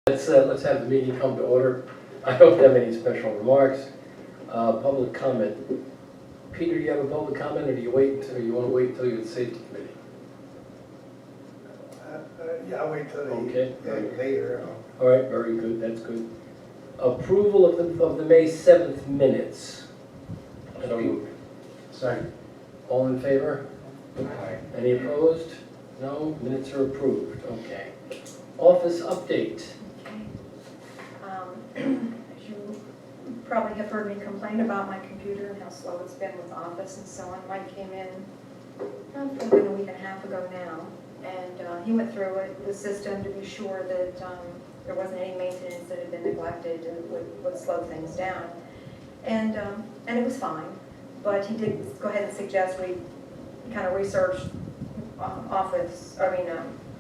Let's have the meeting come to order. I don't have any special remarks. Public comment. Peter, do you have a public comment, or do you want to wait until you're at the safety committee? Yeah, I'll wait till Okay. later. All right, very good, that's good. Approval of the May 7th minutes. So moved. Second. All in favor? Any opposed? No, minutes are approved, okay. Office update. As you probably have heard me complain about my computer and how slow it's been with Office and so on. Mike came in, it's been a week and a half ago now, and he went through it, the system, to be sure that there wasn't any maintenance that had been neglected and would slow things down. And it was fine, but he did go ahead and suggest we kind of research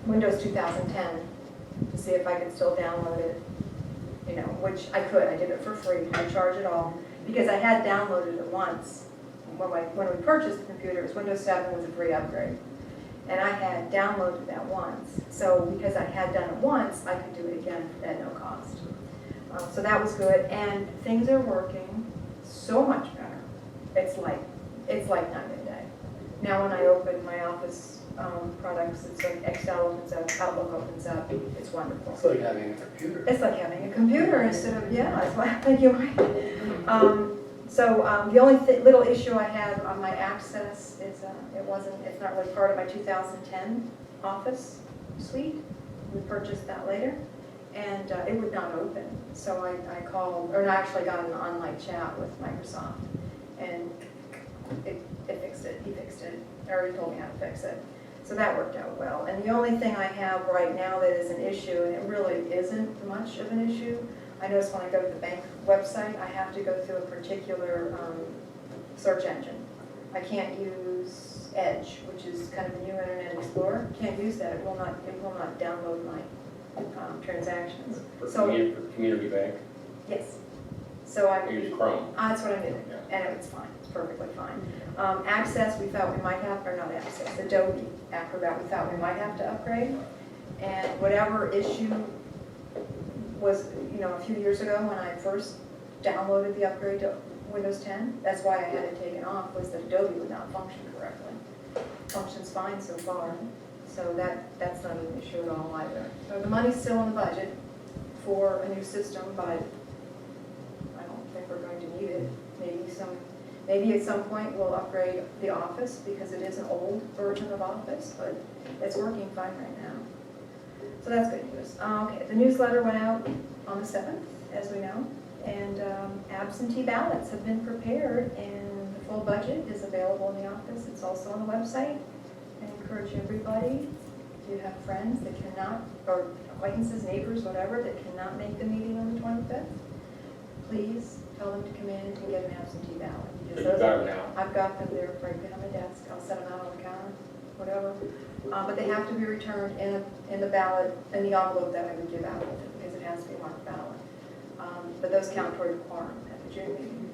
Windows 2010 to see if I could still download it. You know, which I could. I did it for free, no charge at all, because I had downloaded it once. When we purchased the computer, it was Windows 7 was a free upgrade. And I had downloaded that once. So because I had done it once, I could do it again at no cost. So that was good, and things are working so much better. It's like night and day. Now when I open my Office products, it's like Excel opens up, Outlook opens up, it's wonderful. It's like having a computer. It's like having a computer instead of, yeah, that's why I think you're right. So the only little issue I have on my Access is it's not really part of my 2010 Office suite. We purchased that later, and it would not open. So I called, or I actually got an online chat with Microsoft, and it fixed it. He fixed it, or he told me how to fix it. So that worked out well. And the only thing I have right now that is an issue, and it really isn't much of an issue, I notice when I go to the bank website, I have to go through a particular search engine. I can't use Edge, which is kind of the new Internet Explorer. Can't use that. It will not download my transactions. For So community bank, yes. So I use Chrome. That's what I did, and it's fine. It's perfectly fine. Access, we thought we might have, or not Access, Adobe Acrobat, we thought we might have to upgrade. And whatever issue was, a few years ago when I first downloaded the upgrade to Windows 10, that's why I had it taken off, was that Adobe would not function correctly. Functions fine so far, so that's not an issue at all either. So the money's still in the budget for a new system, but I don't think we're going to need it. Maybe at some point we'll upgrade the Office, because it is an old version of Office, but it's working fine right now. So that's good news. Okay, the newsletter went out on the 7th, as we know, and absentee ballots have been prepared, and the full budget is available in the office. It's also on the website. I encourage everybody, if you have friends that cannot, or acquaintances, neighbors, whatever, that cannot make the meeting on the 25th, please tell them to come in and get an absentee ballot. You've got them now? I've got them there right behind my desk. I'll set them out on the counter, whatever. But they have to be returned in the ballot, in the envelope that I would give out with it, because it has to be marked ballot. But those count toward the quorum at the June meeting.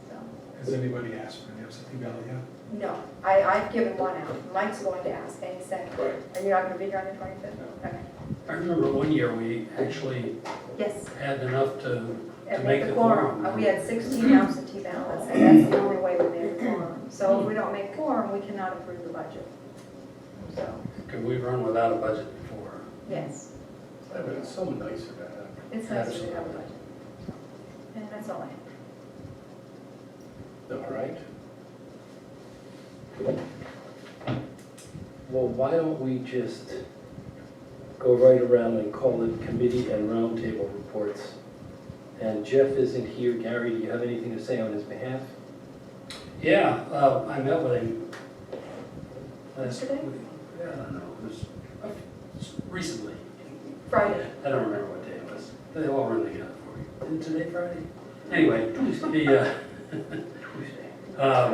So, Has anybody asked for an absentee ballot yet? no, I've given one out. Mike's going to ask any second. Right. And you're not going to be here on the 25th? No. Okay. I remember one year we actually Yes. had enough to And make the quorum. We had 16 absentee ballots, and that's the only way we made a quorum. So if we don't make quorum, we cannot approve the budget. So, Could we run without a budget before? yes, Yeah, but it's so nice to have. it's nice to have a budget. And that's all I have. All right. Well, why don't we just go right around and call it committee and roundtable reports? And Jeff isn't here. Gary, do you have anything to say on his behalf? Yeah, I met with him last week. Yesterday? Yeah, I don't know, it was recently. Friday. I don't remember what day it was. They all run together for you. Isn't today Friday? Anyway,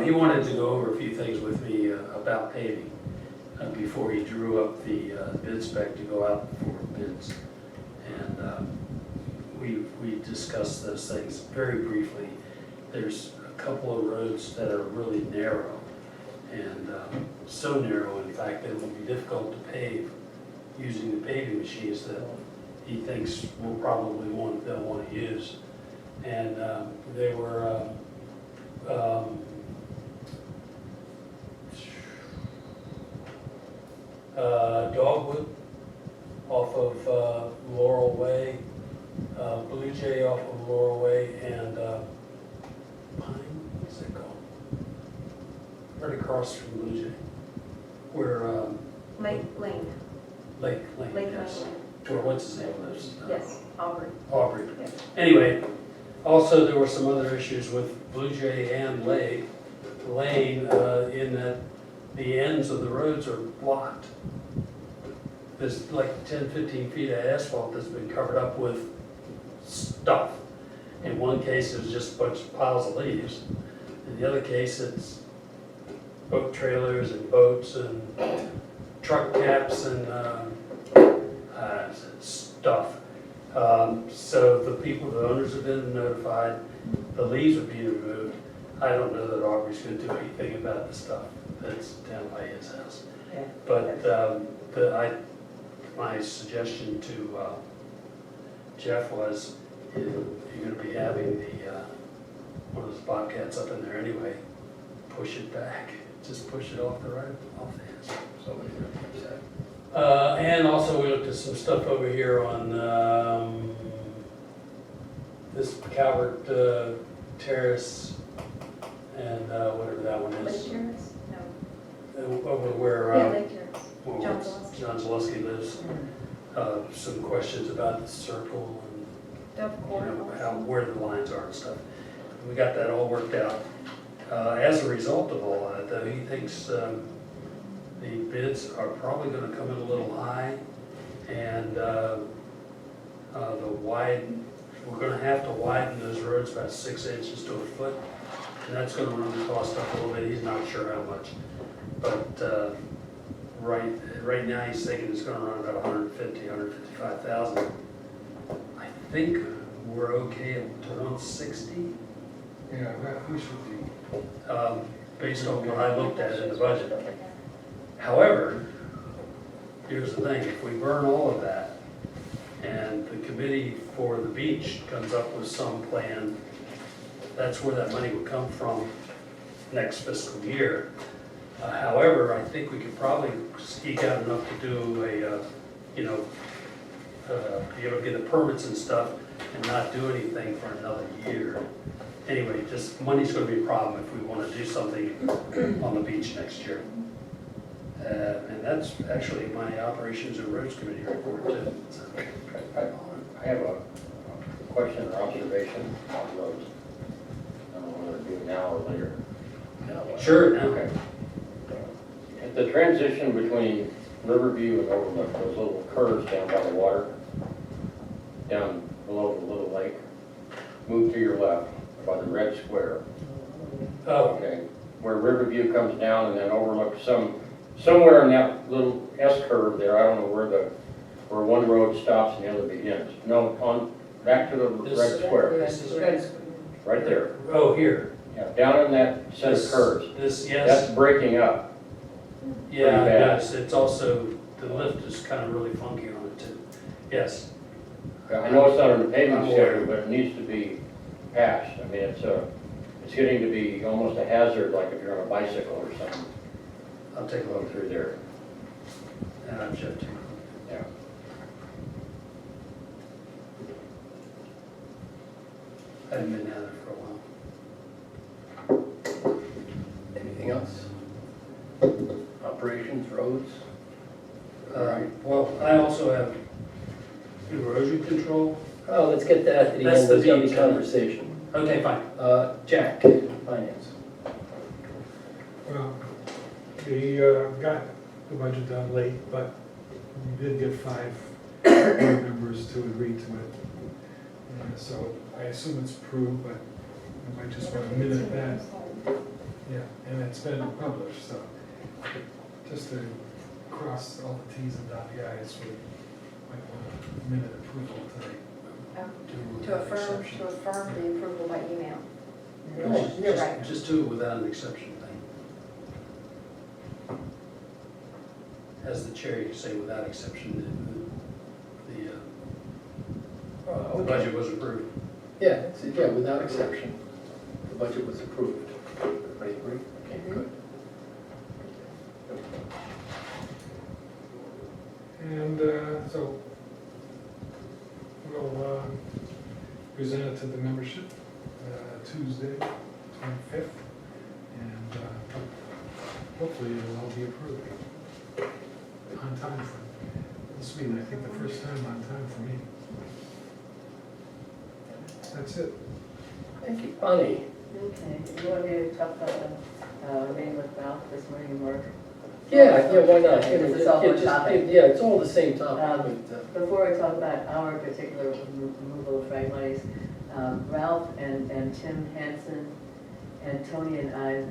he wanted to go over a few things with me about paving before he drew up the bid spec to go out for bids. And we discussed those things very briefly. There's a couple of roads that are really narrow, and so narrow, in fact, that it would be difficult to pave using the paving machines that he thinks they'll want to use. And they were, Dogwood off of Laurel Way, Blue Jay off of Laurel Way, and Pine, what's that called? Right across from Blue Jay, where Lake Lane, Lake Lane, Lake yes. Lane, Where what's his name lives? yes, Aubrey. Aubrey. Yeah. Anyway, also there were some other issues with Blue Jay and Lane in that the ends of the roads are blocked. There's like 10, 15 feet of asphalt that's been covered up with stuff. In one case, it was just a bunch of piles of leaves. In the other case, it's boat trailers and boats and truck caps and stuff. So the people, the owners have been notified, the leaves are being removed. I don't know that Aubrey's gonna do anything about the stuff that's down by his house. Yeah. But my suggestion to Jeff was, if you're gonna be having one of those Bobcats up in there anyway, push it back, just push it off the road, off the edge. Somebody's gonna be upset. And also we looked at some stuff over here on this Calvert Terrace and whatever that one Lake is. Terrace? No. Over where Yeah, Lake Terrace. where John Zaleski. John Zaleski lives. Some questions about the circle Dove and, Court. where the lines are and stuff. We got that all worked out. As a result of all that, though, he thinks the bids are probably gonna come in a little high, and we're gonna have to widen those roads about 6 inches to a foot, and that's gonna run the cost up a little bit. He's not sure how much, but right now he's thinking it's gonna run about 155,000. I think we're okay up to 160. Yeah, that we should be. Based on what I looked at in the budget. However, here's the thing, if we burn all of that, and the committee for the beach comes up with some plan, that's where that money would come from next fiscal year. However, I think we could probably eke out enough to do be able to get the permits and stuff and not do anything for another year. Anyway, just money's gonna be a problem if we wanna do something on the beach next year. And that's actually my Operations and Roads Committee report too. So, I have a question or observation on roads. I don't know whether to do it now or later. Sure, now, Okay. At the transition between Riverview and Overlook, those little curves down by the water, down below the little lake, move to your left by the red square. oh, Okay, where Riverview comes down and then Overlook somewhere in that little S curve there, I don't know where one road stops and the other begins. No, back to the This- red square, this is, right there. oh, here. Yeah, down in that set of curves. This, That's yes, breaking up. yeah, pretty bad. yes, it's also, the lift is kind of really funky on it too. Yes, I know it's not on the paving I'm aware. schedule, but it needs to be patched. I mean, it's getting to be almost a hazard, like if you're on a bicycle or something, I'll take a going look through there. and I'm Jeff too. Yeah. I haven't been down there for a while. Anything else? Operations, roads? Well, I also have erosion control. Oh, let's get that at the That's end the of the beach, huh? conversation. Okay, fine. Jack, finance. Well, we got the budget done late, but we did get 5 board members to agree to it. And so I assume it's approved, but I might just want to minute that. Yeah, and it's been published, so just to cross all the Ts and dot the Is, we might want a minute approval tonight. To affirm the approval by email. Oh, You're right. Just do it without an exception thing. As the chair, you say without exception, budget was approved. Yeah, yeah, without exception, the budget was approved. Everybody agree? Okay, good. And so we'll present it to the membership Tuesday, 25th, and hopefully it'll all be approved on time for this meeting. I think the first time on time for me. That's it. Thank you. Bonnie? Okay, you want me to talk about the meeting with Ralph this morning in work? Yeah, why not? Because it's all one topic. Yeah, it's all the same topic, Um, but, Before I talk about our particular removal of fragmites, Ralph and Tim Hansen and Tony and I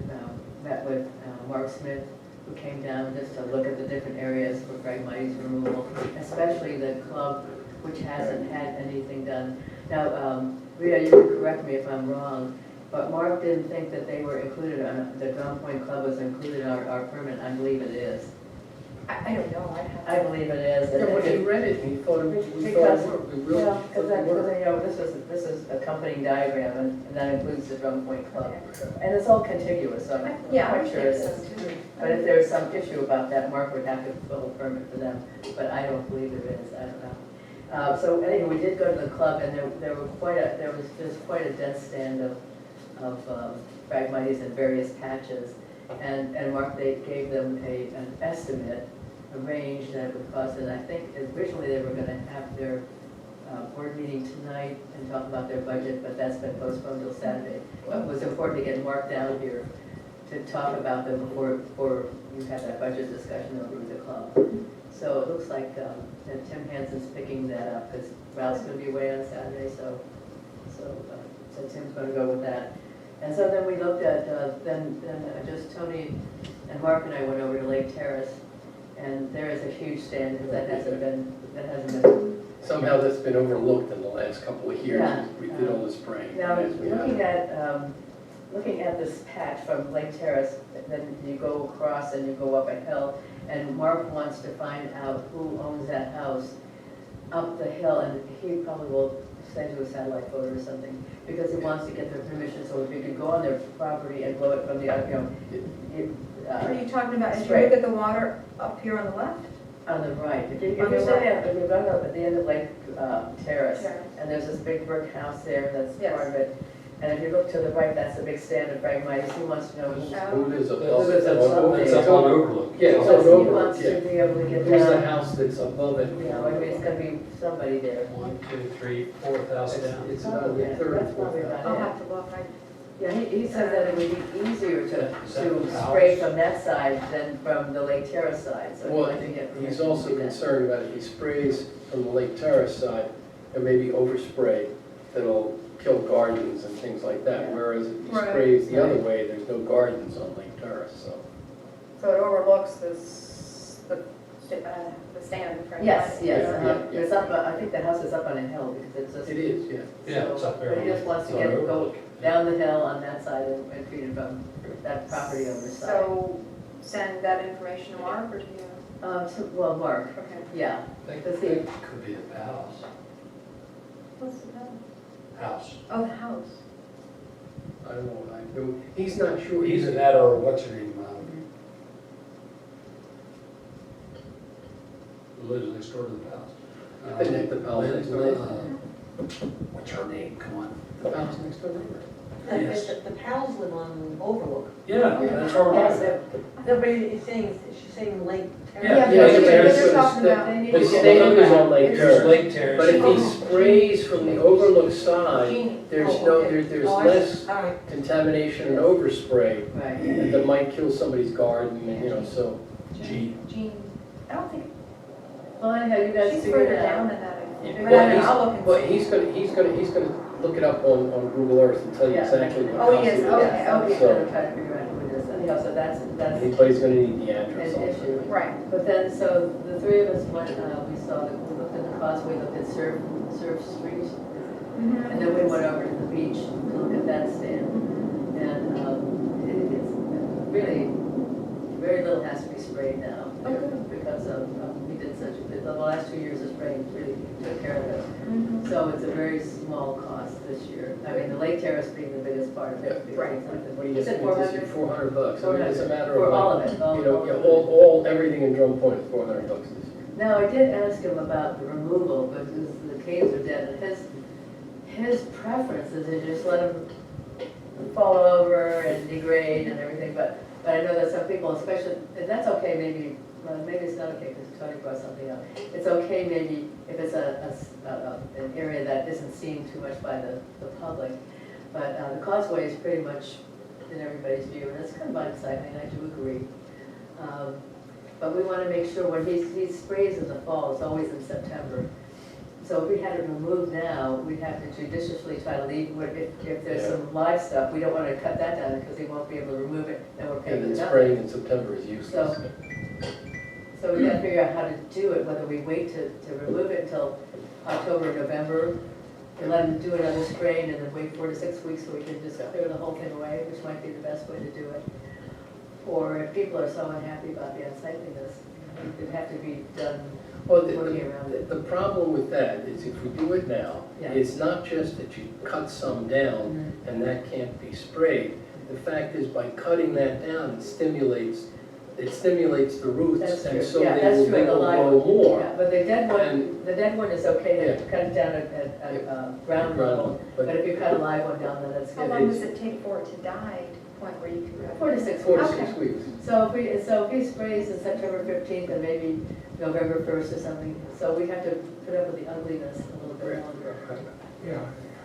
met with Mark Smith, who came down just to look at the different areas for fragmites removal, especially the club, which hasn't had anything done. Now, Rita, you can correct me if I'm wrong, but Mark didn't think that they were included on, the Ground Point Club was included in our permit. I believe it is. I don't know, I'd have to. I believe it is. yeah, when he read it, he thought we thought Because- it worked. We really Yeah, thought because it worked. you know, this is accompanying diagram, and that includes the Drum Point Club. Okay. And it's all contiguous, so I'm Yeah, I quite would sure it think is. so too. But if there's some issue about that, Mark would have to pull a permit for them, but I don't believe there is, I don't know. So anyway, we did go to the club, and there's quite a dense stand of Phragmites in various patches. And Mark, they gave them an estimate, a range that it would cost, and I think originally they were gonna have their board meeting tonight and talk about their budget, but that's been postponed till Saturday. But it was important to get Mark down here to talk about them before you have that budget discussion over with the club. So it looks like that Tim Hansen's picking that up, because Ralph's gonna be away on Saturday, so Tim's gonna go with that. And so then we looked at, just Tony and Mark and I went over to Lake Terrace, and there is a huge stand, because that hasn't been. Somehow that's been overlooked in the last couple of years. Yeah. We did all the spraying. Now, Yes, we have. looking at this patch from Lake Terrace, then you go across and you go up a hill, and Mark wants to find out who owns that house up the hill, and he probably will send you a satellite photo or something, because he wants to get their permission, so if you can go on their property and blow it from the, Are you talking about, as you straight. look at the water up here on the left? On the right, if On you're the standing right. up, if you're going up at the end of Lake Terrace, Terrace. and there's this big brick house there that's Yes. part of it, and if you look to the right, that's the big stand of Phragmites, he wants to know who. Who is above? Who is above It's it? up on Overlook. Yeah, it's So on he over, wants to yeah. be able to get Who's the down, house that's above it? you know, I mean, it's gonna be somebody there. 1, 2, 3, 4,000 down. It's about the Yeah, third or that's probably fourth. about I'll it. have to look, Yeah, he said that it would be easier to Is that the house? spray from that side than from the Lake Terrace side, so he Well, wanted to get permission he's to also do that. concerned about if he sprays from the Lake Terrace side, there may be overspray that'll kill gardens and things like that, Yeah. whereas if he Right. sprays the other Right. way, there's no gardens on Lake Terrace, so. so it overlooks the stand in front of Yes, it. yes, Yeah. it's up, I think the house is up on a hill, because it's just. It is, yeah. Yeah, it's up there. But he just wants to It's on get, go Overlook. down the hill on that side and treat it from that property owner's side. So send that information to Mark, or do you? Well, Mark, Okay. yeah, I think Does he- it could be the house. What's the matter? House. Oh, the house. I don't know, he's not sure. Either that or what's her name, who lives next door to the house. The neck, the palace next door. What's her name, come on. The house next door. Yes. The pals live on Overlook. Yeah, that's where we're Yes, at. Nobody is saying, she's saying Lake Terrace. Yeah, Yeah, Yeah, but they're they're talking They about, need The to get stand is on Lake It's There's Terrace, Lake Terrace. but if he sprays from the overlook side, Jeannie. there's Oh, no, okay. there's Oh, I less see. All right. contamination and overspray Right. that might kill somebody's garden, and, you know, so. G. Jean, I don't think, Well, anyhow, you guys she's figured further it down out. than that. I think. Yeah. But I mean, I'll look and Well, see. he's gonna look it up on Google Earth and tell you Yeah. exactly what Oh, house yes, it is. okay, Yeah, so he's So- gonna try to figure out who it is. Anyhow, so that's Anybody's gonna need the address an also. issue. Right. But then, so the three of us went, we looked at the causeway, looked at Surf Street, Mhm. and then we went over to the beach to look at that stand. And it's really, very little has to be sprayed sprayed now. Because we did such, the last 2 years of spraying really took care of it. Mhm. So it's a very small cost this year. I mean, the lake terrace being the biggest part of it. Right. What do you Is it think? $400? $400. I mean, it's a matter For of all like, of it, all yeah, of it. all, everything in Drum Point is $400 this year. Now, I did ask him about the removal, because the caves are dead, and his preference is to just let them fall over and degrade and everything, but I know that some people, especially, and that's okay maybe, well, maybe it's not okay, because Tony brought something up. It's okay maybe if it's an area that isn't seen too much by the public, but the causeway is pretty much in everybody's view, and it's kind of unsightly, and I do agree. But we want to make sure when he sprays in the fall, it's always in September. So if we had it removed now, we'd have to judiciously try to leave, if there's Yeah. some live stuff, we don't want to cut that down because he won't be able to remove it, then we're paying And then nothing. spraying in September is useless. So we gotta figure out how to do it, whether we wait to remove it until October, November, and let him do another spraying and then wait 4 to 6 weeks so we can just clear the whole thing away, which might be the best way to do it. Or if people are so unhappy about the unsightliness, it'd have to be done Well, working around it. the problem with that is if we do it now, Yeah. it's not just that you cut some down and that can't be sprayed. The fact is, by cutting that down, it stimulates the roots, That's and true. so Yeah, they that's will, true, they the will live grow one. more. Yeah, but the dead And- one is okay Yeah. to cut it down at ground level, but if you cut a live one down, then that's How good. long does it take for it to die to the point where you can grab it? 4 to 6 4 to weeks. 6 weeks. So if he sprays in September 15th and maybe November 1st or something, so we have to put up with the ugliness a little bit longer. Yeah,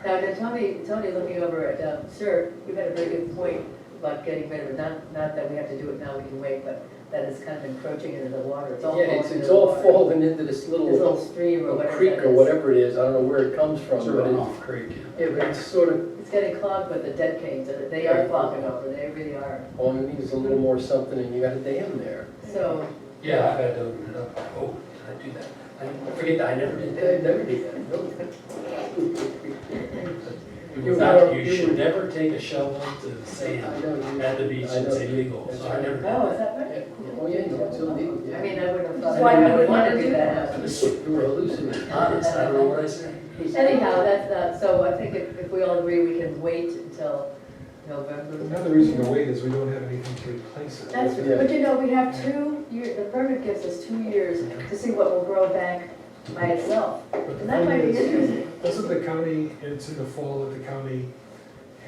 Now, then Tony looking over at Sir, you had a very good point about getting rid of it, not that we have to do it now, we can wait, but that it's kind of encroaching into the water, it's all Yeah, falling it's into the all water. falling into this This little little stream or whatever creek that or is. whatever it is, I don't know where it comes from, It's a but runoff creek. yeah, but it's sort of, It's getting clogged with the dead canes, and they are flopping over, they really are. all you need is a little more something and you got a dam there. So, Yeah, I've had to open it up. Oh, did I do that? I forget that, I never did I that. never did that, no. In fact, you should never take a shovel to the sand I know, you- at the beach, I know. it's illegal, so I never did oh, that. is that right? Yeah. Oh, yeah, no, it's illegal, yeah. I mean, I wouldn't have thought, Why I would would want you to do do that. You were hallucinating. Honest, I don't know what I said. Anyhow, that's, so I think if we all agree, we can wait until November. another reason to wait is we don't have anything to replace it. That's, Yeah. but you know, we have 2 years, the permit gives us 2 years to see what will grow back by itself. But the And that might be thing is, interesting. doesn't the county, it's in the fall that the county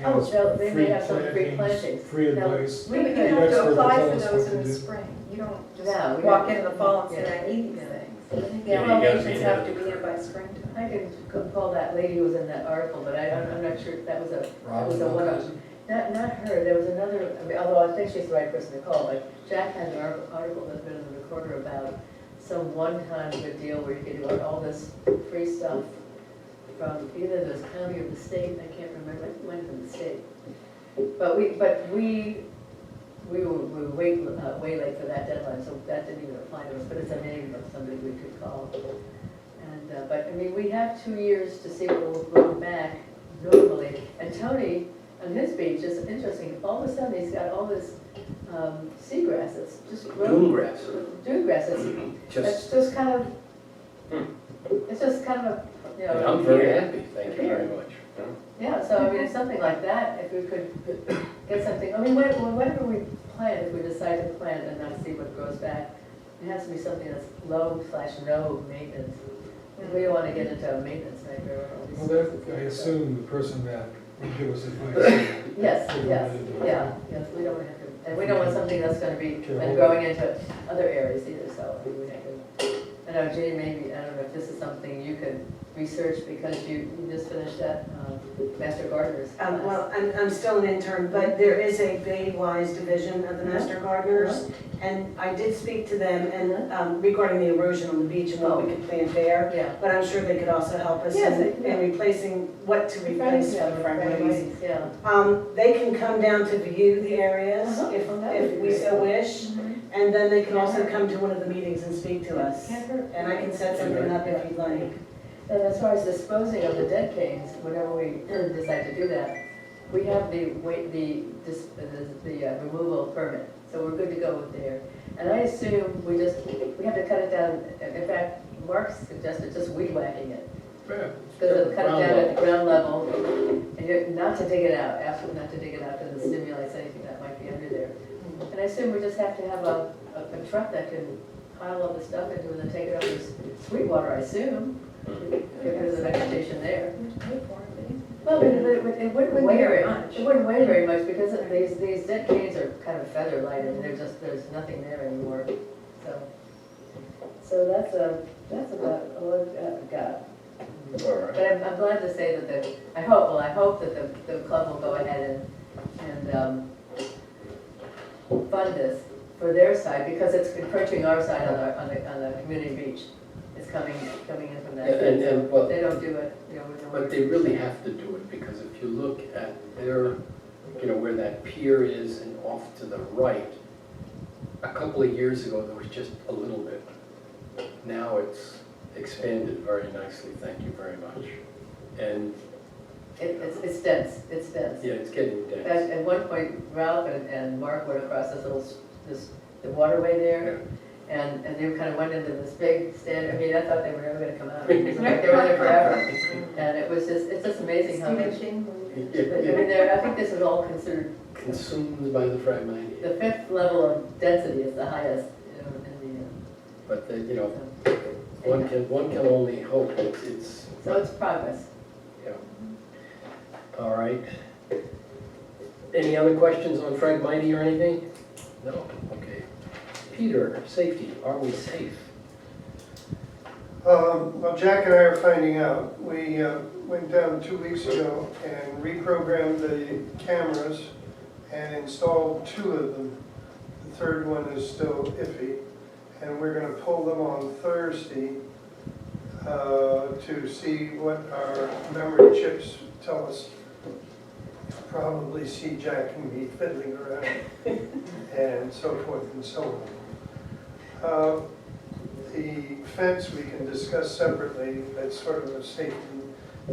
Oh, has they may free have some free plantings, plantings. free Now, advice. But you could- have to Expert will apply tell for us those what in to the do. spring. You don't Yeah, just we walk have- in the fall and say, yeah, I need these yeah. things. Yeah, The you gotta elevations be have to there. be in by springtime. I can call that lady who was in that article, but I'm not sure if that was a one-off. Not her, there was another, I mean, although I think she's the right person to call, but Jack had an article that's been in the Recorder about some one-time good deal where you could do all this free stuff from either the county or the state, I can't remember, I think it went from the state. But we were way late for that deadline, so that didn't even apply to us, but it's a name of somebody we could call. And, but, I mean, we have 2 years to see what will grow back normally. And Tony, on his beach, is interesting, all of a sudden, he's got all this seagrass that's just growing. Dune grass, Dune grass, that's just, just kind of, it's just kind of, you know. I'm very here. happy, thank you very much. Yeah, so I mean, something like that, if we could get something, I mean, whatever we plant, if we decide to plant and not see what grows back, it has to be something that's low/no maintenance. We don't want to get into a maintenance nightmare. Well, that, I assume the person that would give us advice. Yes, They don't yes, want to do it. yes, we don't want to have to, and we don't want something that's gonna be Sure. then growing into other areas either, so I mean, we have to. I know, Jenny, maybe, I don't know if this is something you could research because you just finished that Master Gardeners class. Well, I'm still an intern, but there is a Bay-wise division of the Master Gardeners. And I did speak to them and regarding the erosion on the beach and what we could plant there. Yeah. But I'm sure they could also help us Yes, in replacing, what to replace for the Friendlies. Yeah. They can come down to view the areas Uh-huh. if Oh, that would if be we great. so wish. And then they can also Can't hurt. come to one of the meetings and speak to us. Can't hurt. And I can set something up if you'd like. And as far as disposing of the dead canes, whenever we decide to do that, we have the removal permit. So we're good to go with there. And I assume we have to cut it down, in fact, Mark suggested just weed whacking it. Because it'll cut it down at the ground level, and you're, not to dig it out, absolutely not to dig it out, because it stimulates anything that might be under there. And I assume we just have to have a truck that can pile all the stuff into and then take it up as Sweetwater, I assume, if there's a vegetation there. Well, but it wouldn't weigh very much. It wouldn't weigh very much, because these dead canes are kind of feather light, and there's nothing there anymore. So that's about all I've got. All right. But I'm glad to say that I hope that the club will go ahead and fund this for their side, because it's encroaching our side on the community beach. It's coming in from that And- side. and what- They don't do it, we don't. But they really have to do it, because if you look at their, where that pier is and off to the right, a couple of years ago, there was just a little bit. Now it's expanded very nicely, thank you very much. And, It's dense, yeah, it's getting In fact, dense. at one point, Ralph and Mark went across the waterway there, and they kind of went into this big stand. I mean, I thought they were never gonna come out. It was like they were there forever. And it's just amazing how much. I mean, I think this is all considered, Consumed by the Phragmites. the fifth level of density is the highest, in But, the, one can only hope it's, so it's progress. yeah. All right. Any other questions on Phragmites or anything? No? Okay. Peter, safety, are we safe? Well, Jack and I are finding out. We went down 2 weeks ago and reprogrammed the cameras and installed 2 of them. The third one is still iffy. And we're going to pull them on Thursday to see what our memory chips tell us. You'll probably see Jack and me fiddling around and so forth and so on. The fence we can discuss separately. That's sort of a safety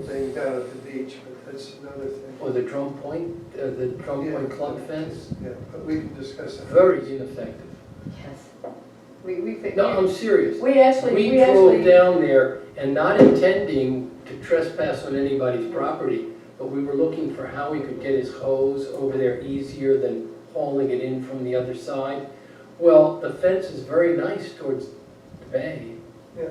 thing down at the beach, but that's another thing. Or the Drum Point Club fence? Yeah, but we can discuss that. Very ineffective. Yes. We think. No, I'm serious. We actually. We drove down there and not intending to trespass on anybody's property, but we were looking for how we could get his hose over there easier than hauling it in from the other side. Well, the fence is very nice towards the bay. Yeah.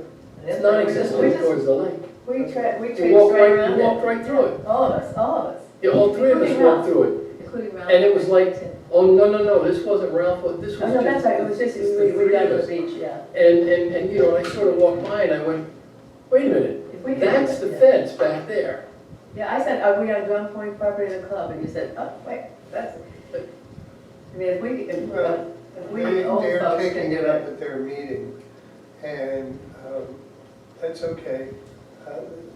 It's non-existent towards the lake. We You traipsed walk right around you walk it. right through it. All of us. Yeah, all 3 of us Including walked Ralph. through it. Including Ralph. And it was like, oh, no, this wasn't Ralph, this was Oh, just. no, that's right, it was just, it's the we 3 got of to the us. beach, yeah. And I sort of walked by and I went, wait a minute, If we could- that's the yeah. fence back there. Yeah, I said, are we on Drum Point property of the club? And you said, oh, wait, that's, I mean, Well, if we They're old folks can taking do it up it. at their meeting, and that's okay.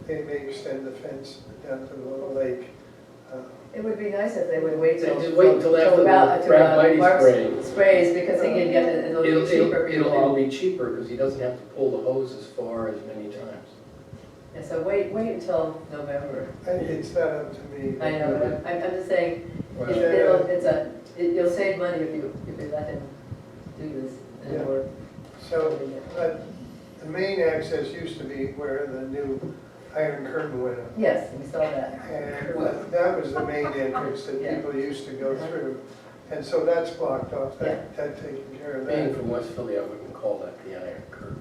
They may extend the fence down to the little lake. It would be nice if they would wait till. Just wait until after the Phragmites Mark's spray. sprays, because he can get it, it'll be cheaper for you It'll all. be cheaper because he doesn't have to pull the hose as far as many times. And so wait until November. It's not up to me. I know, but I'm just saying, Well, you'll save money if you let him do this. and Yeah. we're- So, the main access used to be where the new iron curtain went up. Yes, we saw that. And that was the main entrance that Yeah. people used to go through. And so that's blocked off, that taken care of Being that. from West Philly, I wouldn't call that the Iron Curtain.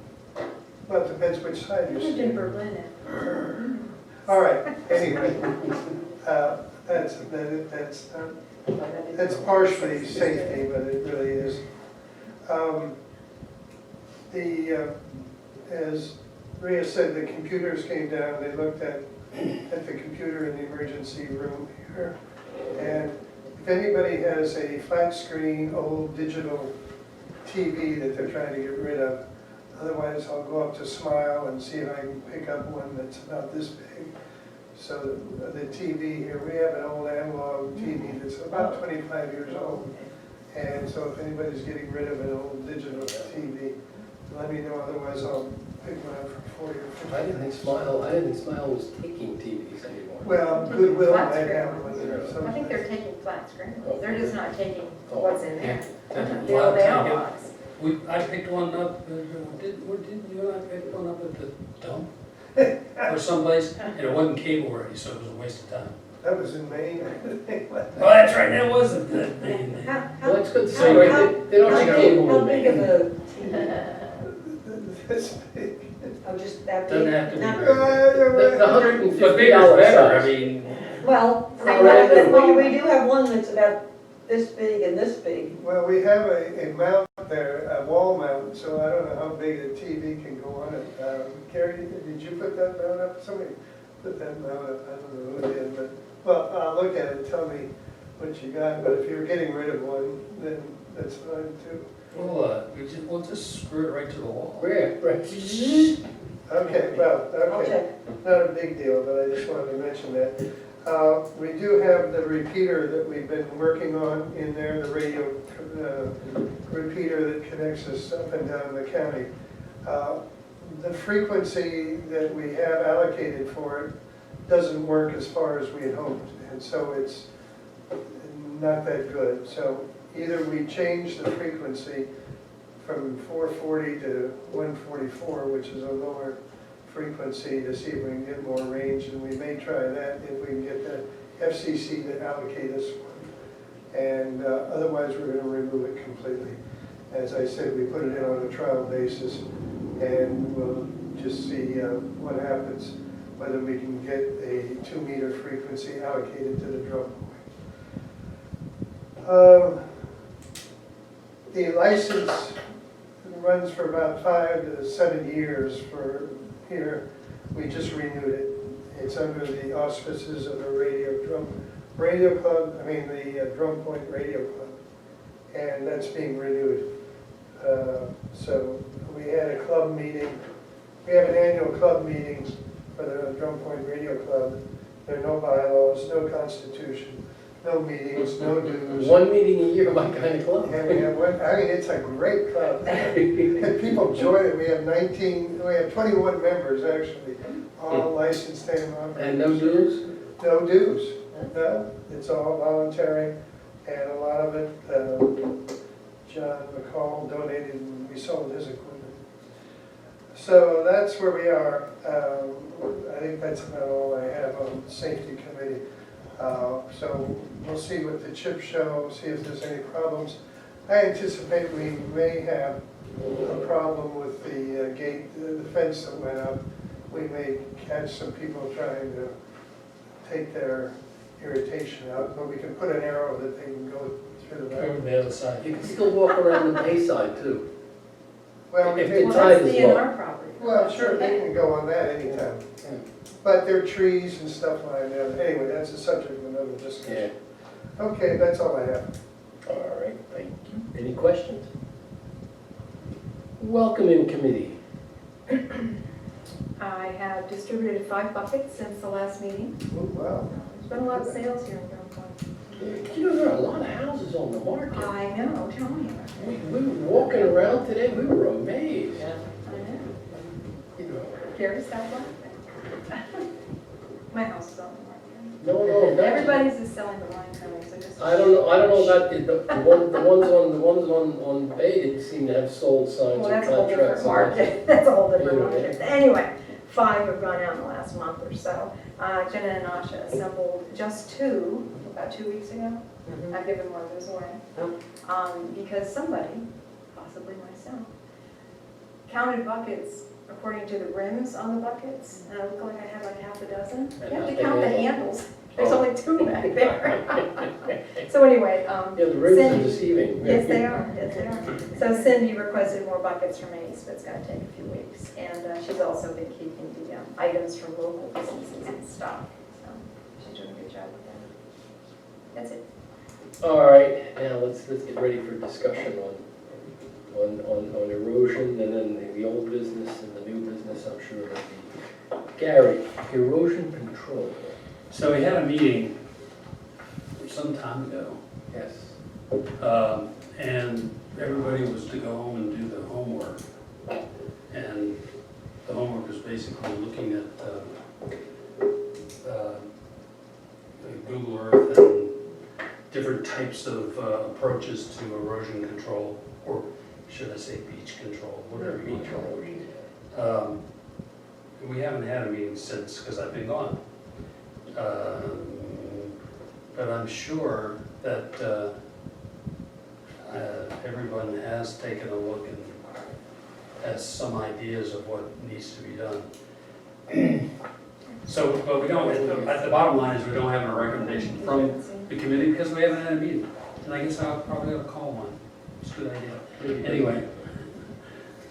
Well, it depends which side I you're lived in sitting. Berlin. All right, anyway, that's partially safety, but it really is. As Rhea said, the computers came down, they looked at the computer in the emergency room here. And if anybody has a flat screen, old digital TV that they're trying to get rid of, otherwise I'll go up to Smile and see if I can pick up one that's about this big. So the TV here, we have an old analog TV that's about 25 years old. And so if anybody's getting rid of an old digital TV, let me know, otherwise I'll pick one up for 40 or 50. I didn't think Smile was taking TVs anymore. Well, Goodwill Flat might screen have ones. one or something. I think they're taking flat screen ones, they're just not taking what's in there. And The old flat mailbox. I picked one up, didn't you and I pick one up at the dump? Or someplace, and it wasn't cable ready, so it was a waste of time. That was in Maine, I think. Oh, that's right, that wasn't the thing. Well, that's good to see, right? They don't have cable How in big of Maine. a TV? This big. Oh, just that big? Doesn't have to be Not- very The But $150 bigger's better, I size. mean, Well, Same size as we do have one that's about this big and this big. Well, we have a mount there, a wall mount, so I don't know how big a TV can go on it. Carrie, did you put that mount up? Somebody put that mount up, I don't know who did, but, well, I'll look at it, tell me what you got, but if you're getting rid of one, then that's fine too. we'll just screw it right to the wall. Right. Okay, well, I'll okay, check. not a big deal, but I just wanted to mention that. We do have the repeater that we've been working on in there, the radio repeater that connects us up and down the county. The frequency that we have allocated for it doesn't work as far as we had hoped, and so it's not that good. So either we change the frequency from 440 to 144, which is a lower frequency, to see if we can get more range, and we may try that if we can get the FCC to allocate us one. And otherwise, we're going to remove it completely. As I said, we put it in on a trial basis, and we'll just see what happens, whether we can get a 2-meter frequency allocated to the drum point. The license runs for about 5 to 7 years for here. We just renewed it. It's under the auspices of the Drum Point Radio Club, and that's being renewed. So we had a club meeting. We have an annual club meeting for the Drum Point Radio Club. There are no bylaws, no constitution, no meetings, no dues. One meeting a year, my kind of club. And we have one, I mean, it's a great club. And people join it. We have 21 members actually, all licensed and operators. And no dues? No dues. No, it's all voluntary, and a lot of it, John McCall donated and we sold his equipment. So that's where we are. I think that's about all I have on the safety committee. So we'll see what the chip show, see if there's any problems. I anticipate we may have a problem with the gate, the fence that went up. We may catch some people trying to take their irritation out, but we can put an arrow that they can go through the Over back. the other side. You can still walk around the bayside too. Well, If they- the Well, tide that's is the low. NR property. well, sure, they can go on that anytime. Yeah. But there are trees and stuff like that. Anyway, that's a subject of another Yeah. discussion. Okay, that's all I have. All right, thank you. Any questions? Welcoming committee. I have distributed 5 buckets since the last meeting. Oh, wow. There's been a lot of sales here in Grand Point. You know, there are a lot of houses on the market. I know, tell me. We were walking around today, we were amazed. I know. You know, Gary stopped by. My house is on the market. no, that's. Everybody's just selling the line coming, so just. I don't know about the ones on Bay didn't seem to have sold signs Well, or that's a whole different contracts. market. That's a whole different Yeah. market. Anyway, 5 have gone out in the last month or so. Jenna and Asha assembled just 2, about 2 weeks ago. I've given one of those away. Because somebody, possibly myself, counted buckets according to the rims on the buckets, and it looked like I had like half a dozen. You have to count the handles. There's only 2 back there. So anyway, Yeah, the rims are Cindy- deceiving. Yes, they are, yes, they are. So Cindy requested more buckets from Ace, but it's gonna take a few weeks. And she's also been keeping the items from local businesses in stock. So she's doing a good job with that. That's it. All right, now let's get ready for discussion on erosion, and then the old business and the new business, I'm sure will be. Gary, erosion control. So we had a meeting some time ago, Yes. and everybody was to go home and do the homework. been looking at Google Earth and different types of approaches to erosion control, or should I say beach control, whatever you want to call it. We haven't had a meeting since, because I've been gone. But I'm sure that everyone has taken a look and has some ideas of what needs to be done. So, but we don't, at the bottom line is we don't have a recommendation from the committee because we haven't had a meeting. And I guess I'll probably ought to call one. It's a good idea. Anyway.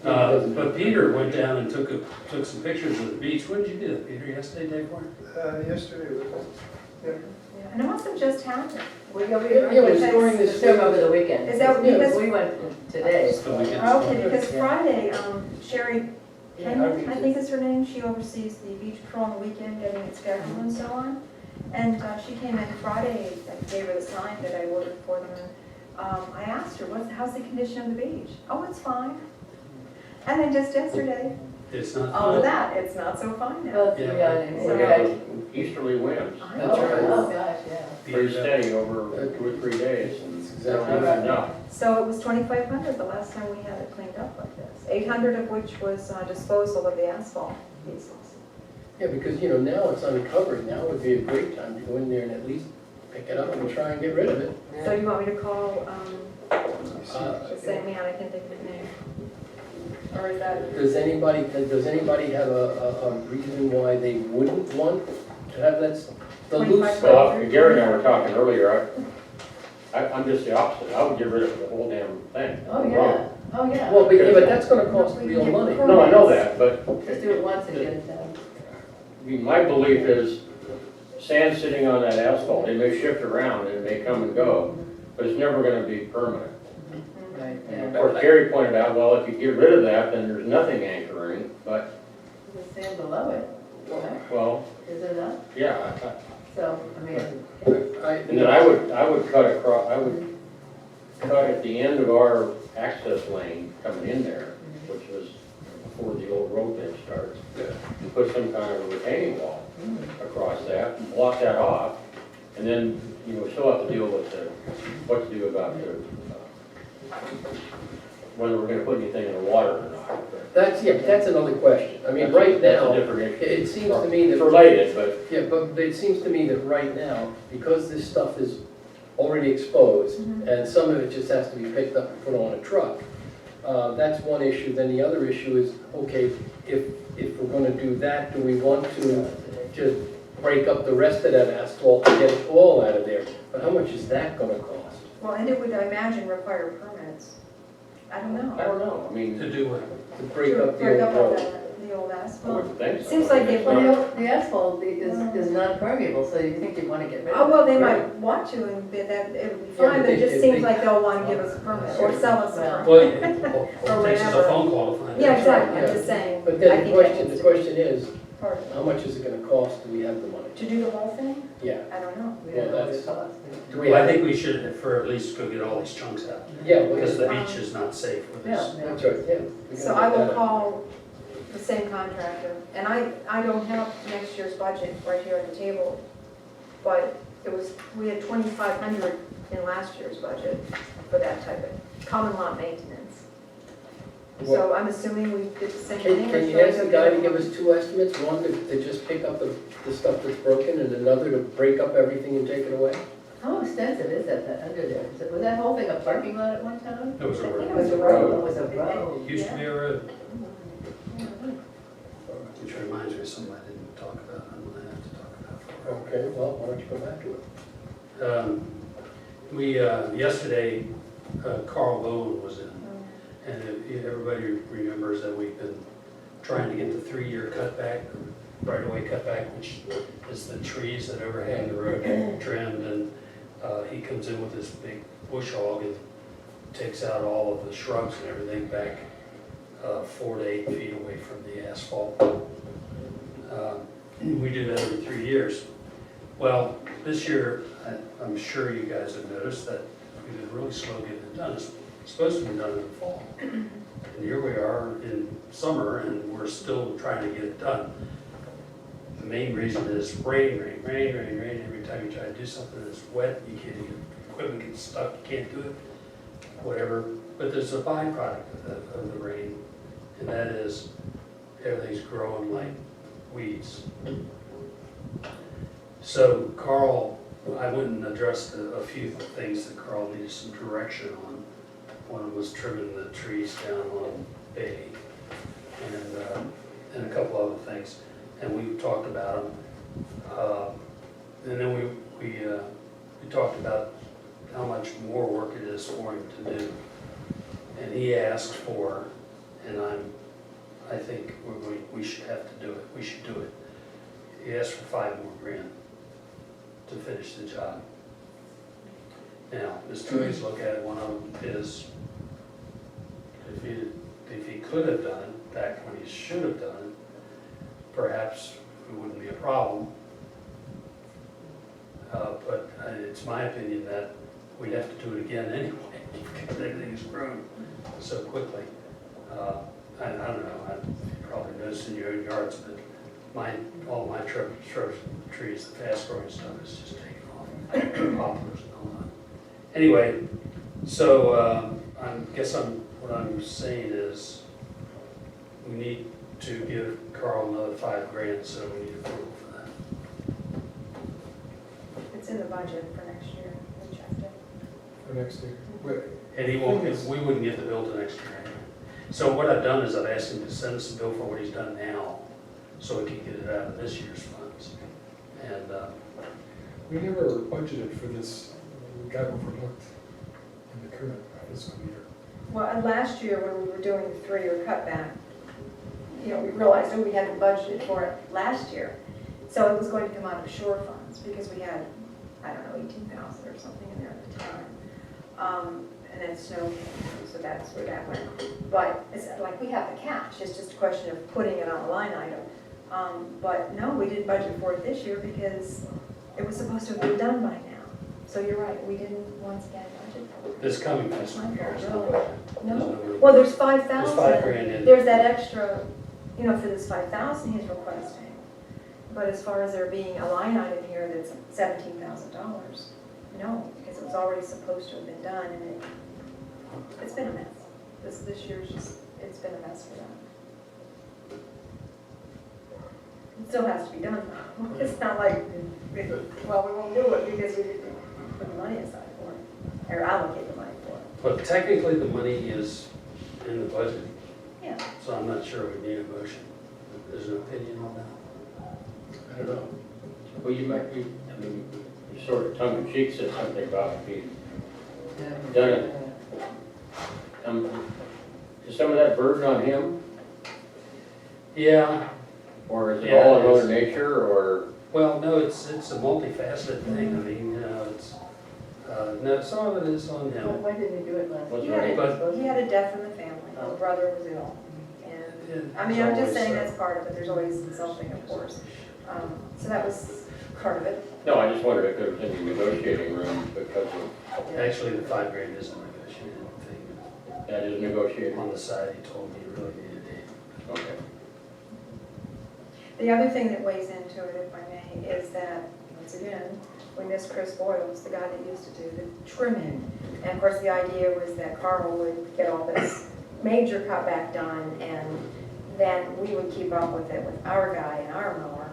But Peter went down and took some pictures of the beach. When did you do that, Peter? Yesterday, day before? Yesterday was, yeah. Yeah, and it must have just happened. We it was during this this term over the weekend. Is that because- We went today. It's the weekend. Okay, because Yeah. Friday, Sherry Yeah, Kenyon, I think is her name, she oversees the beach patrol on the weekend, getting it scheduled and so on. And she came in Friday, I gave her the sign that I ordered for them, and I asked her, how's the condition of the beach? Oh, it's fine. And then just yesterday, It's not. all of that, it's not so fine now. Well, Yeah. yeah, and We so- got those easterly winds, I That's know. right. Oh, gosh, yeah. pretty steady over 2 or 3 days, and That's exactly not right. enough. So it was 2,500 the last time we had it cleaned up like this. 800 of which was disposal of the asphalt pieces. Yeah, because, you know, now it's uncovered, now would be a great time to go in there and at least pick it up and try and get rid of it. So you want me to call Uh, the same man, I can't think of his name? Or is that? Does anybody have a reason why they wouldn't want to have that, the loose stuff? Well, Gary and I were talking earlier, I'm just the opposite, I would get rid of the whole damn thing. Oh, yeah, oh, yeah. Well, but, yeah, but that's gonna cost real money. No, I know that, but Just do it once and get it done. my belief is sand sitting on that asphalt, it may shift around and it may come and go, but it's never gonna be permanent. Right, yeah. Of course, Gary pointed out, well, if you get rid of that, then there's nothing anchoring, but, The sand below it, right? well, Is it not? yeah. So, I mean, And then I would cut across, I would cut at the end of our access lane coming in there, which was before the old road bed starts, and put some kind of a retaining wall across that, and block that off, and then, you know, we still have to deal with what to do about whether we're gonna put anything in the water or not. That's another question. I mean, right That's now, a different issue. it seems to me It's that. related, but Yeah, but it seems to me that right now, because this stuff is already exposed, and some of it just has to be picked up and put on a truck, that's one issue. Then the other issue is, okay, if we're gonna do that, do we want to just break up the rest of that asphalt and get it all out of there? But how much is that gonna cost? Well, and it would, I imagine, require permits. I don't I know. don't know, I mean, To do what? To break up Break the up old road? the old I asphalt. wouldn't think so. Seems like they- It's not- the asphalt is non-permeable, so you think you'd want to get rid Oh, of it. well, they might want to, and that, it would be Yeah, fine, but but it they- just if seems they- like they'll want to give us a permit, or sell us a permit. Well, all it takes is a whatever. phone call to find out. Yeah, exactly, I'm Yeah. just saying. But I then think the that question, needs the to be question is, part of it. how much is it gonna cost? Do we have the money? To do the whole thing? Yeah. I don't know. We don't know what it Well, costs. Do we Well, I have? think we should, for at least go get all these chunks out, Yeah, because the Um, beach is not safe with Yeah, this. yeah. that's right, yeah. We So gotta I get will that out. call the same contractor, and I don't have next year's budget right here on the table, but we had 2,500 in last year's budget for that type of common lot maintenance. So I'm assuming we did the same thing. Can or you should I ask go the guy get to give us two estimates? One to just pick up the stuff that's broken, and another to break up everything and take it away? How extensive is that under there? Was that whole thing a parking lot at one time? It was a I think road, it was a road. It was a road. it used to be a road, Yeah. which reminds me of something I didn't talk about, I'm gonna have to talk about. Okay, well, why don't you go back to it? We, yesterday, Carl Bowen was in, and everybody remembers that we've been trying to get the 3-year cutback, right-of-way cutback, which is the trees that overhang the road trimmed, and he comes in with this big bush hog and takes out all of the shrubs and everything back 4 to 8 feet away from the asphalt. We do that every 3 years. Well, this year, I'm sure you guys have noticed that we've been really slow getting it done. It's supposed to be done in the fall. And here we are in summer and we're still trying to get it done. The main reason is rain. Every time you try to do something that's wet, you can't, your equipment gets stuck, you can't do it, whatever. But there's a byproduct of the rain, and that is everything's growing like weeds. So Carl, I went and addressed a few things that Carl needed some direction on. One of them was trimming the trees down on Bay, and a couple other things. And we talked about them. And then we talked about how much more work it is for him to do. And he asked for, and I think we should have to do it, we should do it. He asked for $5 more grand to finish the job. Now, there's two ways to look at it. One of them is, if he could have done it back when he should have done it, perhaps it wouldn't be a problem. But it's my opinion that we'd have to do it again anyway, because everything's grown so quickly. I don't know, I've probably noticed in your own yards, but all my shrub trees, the fast growing stuff is just taking off, poplars and all that. Anyway, so what I'm saying is we need to give Carl another $5 grand, so we need approval for that. It's in the budget for next year, we checked it. For next year. And we wouldn't get the bill till next year anyway. So what I've done is I've asked him to send us a bill for what he's done now, so we can get it out of this year's funds. And, We never budgeted for this, we got overlooked in the current fiscal year. Well, last year, when we were doing the 3-year cutback, we realized, we hadn't budgeted for it last year. So it was going to come out of shore funds, because we had, I don't know, 18,000 or something in there at the time. And then snow came, so that's where that went. But it's like, we have the cash, it's just a question of putting it on a line item. But no, we didn't budget for it this year, because it was supposed to have been done by now. So you're right, we didn't once again budget for it. this coming fiscal year is not budgeted. No, well, there's 5,000. There's $5 grand in. There's that extra, for this 5,000 he's requesting. But as far as there being a line item here that's $17,000, no, because it was already supposed to have been done, and it's been a mess. This year's just, it's been a mess for them. It still has to be done though. It's not like, we won't do it because we didn't put the money aside for it, or allocate the money for it. But technically, the money is in the budget, Yeah. so I'm not sure we need a motion. There's an opinion on that? I don't know. Well, you sort of tongue in cheek said something about if you done it. Is some of that burden on him, Yeah, or is it Yeah, all it in is. Mother Nature, or? well, no, it's a multifaceted thing. I mean, no, some of it is on him. Why didn't we do it last What's year? right? But- He had a death in the family, his brother was ill. And, I mean, I'm just saying that's part of it, there's always something, of course. So that was part of it. No, I just wondered if there was any negotiating room because of, Actually, the $5 grand isn't negotiated thing. that is negotiating. On the side, he told me he really needed it. Okay. The other thing that weighs into it, if I may, is that, once again, we miss Chris Boyles, the guy that used to do the trimming. And of course, the idea was that Carl would get all this major cutback done, and then we would keep up with it with our guy and our mower.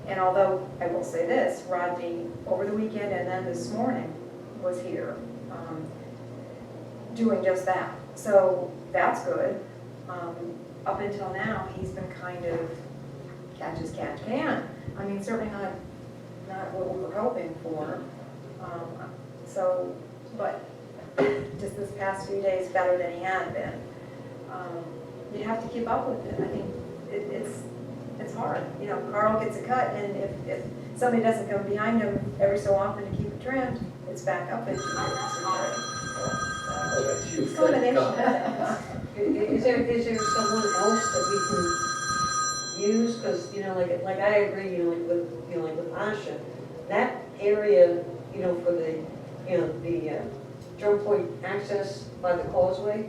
And although, I will say this, Rodney, over the weekend and then this morning, was here, doing just that. So that's good. Up until now, he's been kind of catch as catch can. I mean, certainly not what we were hoping for. But just this past few days, better than he had been. You have to keep up with it. I mean, it's hard. Carl gets a cut, and if somebody doesn't come behind him every so often to keep it trimmed, it's back up into it's a combination of things. Is there someone else that we can use? Because, like I agree, like with Asha, that area, for the drum point access by the causeway,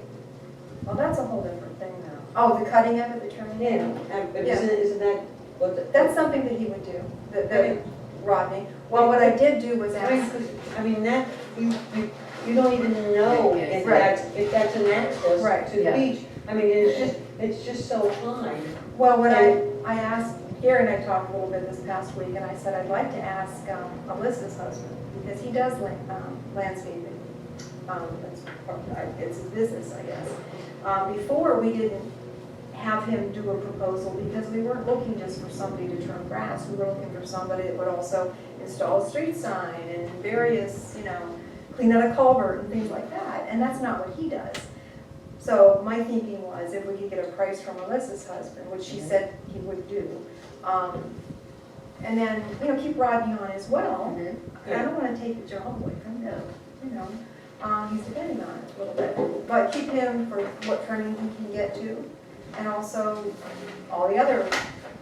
Well, that's a whole different thing now. Oh, the cutting of it, the trimming? Isn't that what the? That's something that he would do, the Rodney. Well, what I did do was ask, I mean, that, you don't even know if Right. that's an access Right. to the Yeah. beach. I mean, it's just so high. well, what I asked, Gary and I talked a little bit this past week, and I said, I'd like to ask Alyssa's husband, because he does landscaping. It's his business, I guess. Before, we didn't have him do a proposal because we weren't looking just for somebody to trim grass. We were looking for somebody that would also install a street sign and various, clean out a culvert and things like that. And that's not what he does. So my thinking was if we could get a price from Alyssa's husband, which she said he would do, and then, keep Rodney on as well. I don't want to take the job away from him, he's depending on it a little bit. But keep him for what trimming he can get to, and also all the other,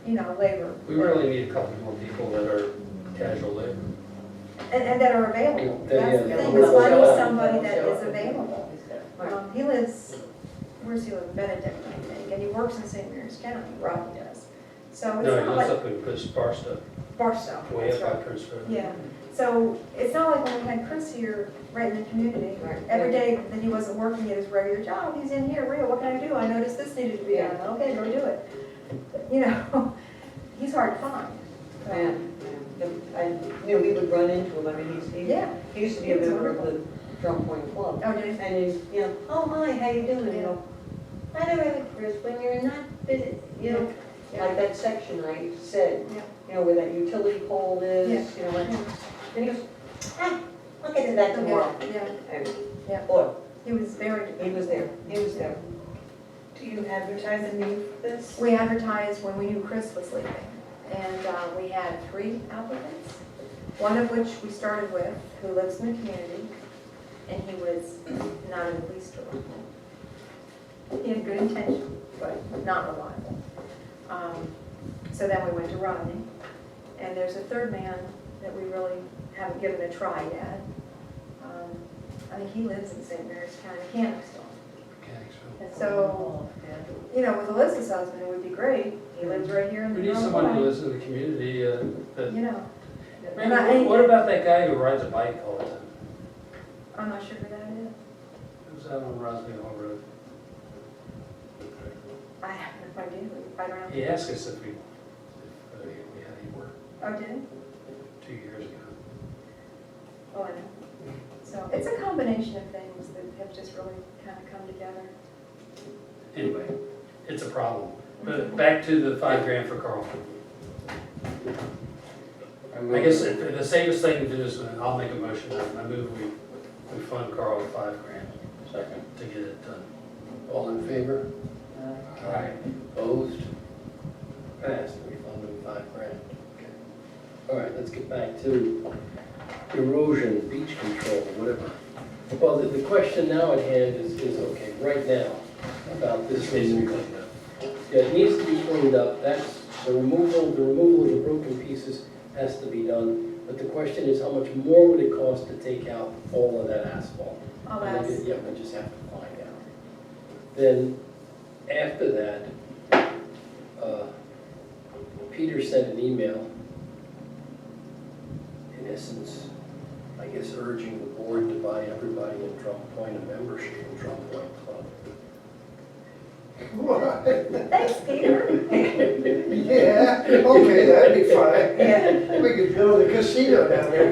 labor. We really need a couple more people that are casual labor. And that are available. Yeah, That's the yeah. thing, is finding somebody that is available. He lives, where's he live, Benedict, I think, and he works in St. Mary's County, Rodney does. So it's No, he not lives like up in Chris Barstow, Barstow. way that's up by right. Prince Road. Yeah, so it's not like when we had Chris here, right in the community. Every day that he wasn't working at his regular job, he's in here, Rhea, what can I do? I noticed this needed to be done. Okay, go do it. He's hard to find. We would run into him, I mean, Yeah. he used to be a member of the Drum Point Club. Oh, did he? And he's, oh, hi, how you doing? I don't really, Chris, when you're not busy, like that section I said, where that utility pole is, and he goes, I'll get to that tomorrow. Yeah, And, Yeah. boy, he was very, he was there. Do you advertise a need for this? we advertised when we knew Chris was leaving. And we had 3 applicants, one of which we started with, who lives in the community, and he was not in the police department. He had good intention, but not reliable. So then we went to Rodney, and there's a 3rd man that we really haven't given a try yet. I think he lives in St. Mary's County, Mechanicsville. And so, with Alyssa's husband, it would be great. He lives right here in the We need Drum someone who Point. lives in the community that, And what about that guy who rides a bike all the time? I'm not sure who that is. Who's out on Rosby Hall Road? I have no idea. I don't know. He asked us if we had any work Oh, did he? 2 years ago. Oh, I know. So it's a combination of things that have just really kind of come together. Anyway, it's a problem. But back to the $5,000 for Carl. I guess the safest thing to do is, I'll make a motion, I move we fund Carl $5,000 Second. to get it done. All in favor? Aye. Opposed? Passed, we funded $5,000. Okay. All right, let's get back to erosion, beach control, whatever. Well, the question now at hand is okay, right now, about this. This needs to be cleaned up. Yeah, it needs to be cleaned up, that's, the removal of the broken pieces has to be done. But the question is, how much more would it cost to take out all of that asphalt? Oh, And that's, yeah, we just have to find out. Then, after that, Peter sent an email, in essence, I guess urging the board to buy everybody in Drum Point a membership in Drum Point Club. What? thanks, Peter. Yeah, okay, that'd be fine. Yeah. We could build a casino down there.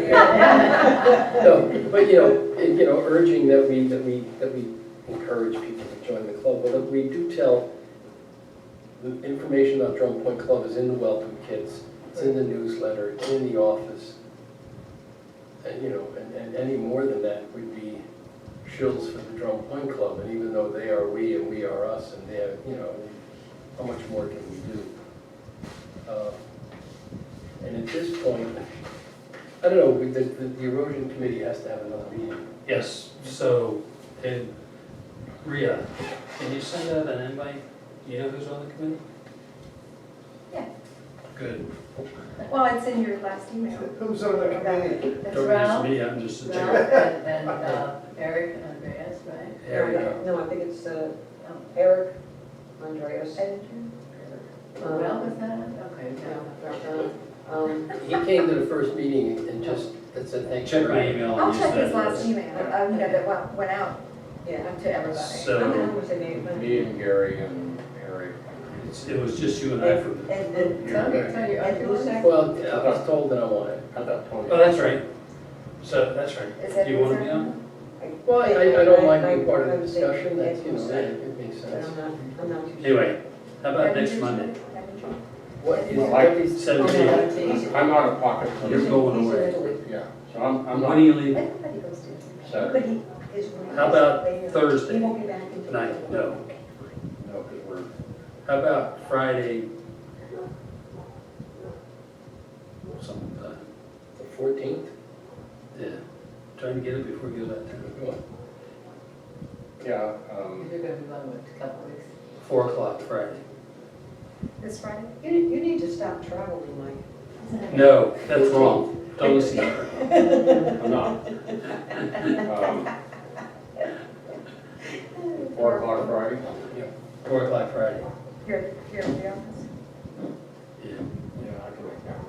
No, but urging that we encourage people to join the club. Well, we do tell, the information about Drum Point Club is in the welcome kits, it's in the newsletter, it's in the office. And any more than that would be shills for the Drum Point Club, and even though they are we and we are us, and they have, how much more can we do? And at this point, I don't know, the erosion committee has to have another meeting. Yes, so, Rhea, can you send out an invite? Do you know who's on the committee? Yeah. Good. Well, it's in your last email. Who's on the committee? That's Don't right. ask me, I'm just a Ralph chair. and Eric and Andreas, right? There we go. No, I think it's Eric, Andreas. Well, was that, okay, Yeah. He came to the first meeting and just, said, thanks. Check for my it." email I'll and use check that. his last email, that went out Yeah. to everybody. I So, don't know what's the name, but- Me and Gary and Eric. it was just you and I for the, And Tony, aren't you on there? Well, I was told that I wanted. I thought Tony. oh, that's right. So, that's right. Is that Do you want to be on? Well, I don't mind being part of the I was thinking discussion, that's, you know, Ed it makes But sense. I'm not too sure. Anyway, how about Haven't next you? Monday? Haven't you? What is, Well, what is, 17th. I'm out of pocket. for You're this. going He's in away. Italy. Yeah, so I'm When not do you leave? Everybody goes to. Saturday. But he is. How about He Thursday won't be back until. night? No. No, because we're, How about Friday? Sometime. the 14th? Yeah. Trying to get it before it goes out there. yeah, You're gonna be gone, what, a couple weeks? 4 o'clock Friday. This Friday? You need to stop traveling, Mike. No, that's wrong. Don't listen to her. I'm not. 4 o'clock Friday? 4 o'clock Friday. Here in the office? Yeah. Yeah, I can make that.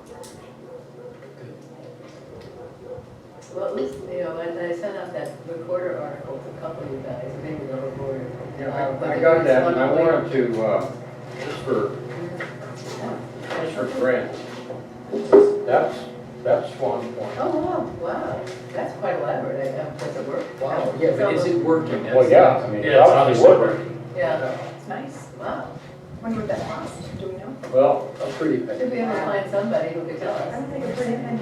Well, at least, you know, and I sent out that recorder article to a couple of you guys, maybe the recorder. Yeah, But I the got that, and I corresponding- wanted to, just for Fred, that's Swan Point. Oh, wow, that's quite elaborate, does it work? Wow, yeah, but is it working? Well, yeah, I mean, Yeah, it's obviously obviously working. Yeah, It's nice. wow, Wonder what that cost, do we know? Well, A pretty should penny. be able to find somebody who could tell I us. don't think it's pretty many.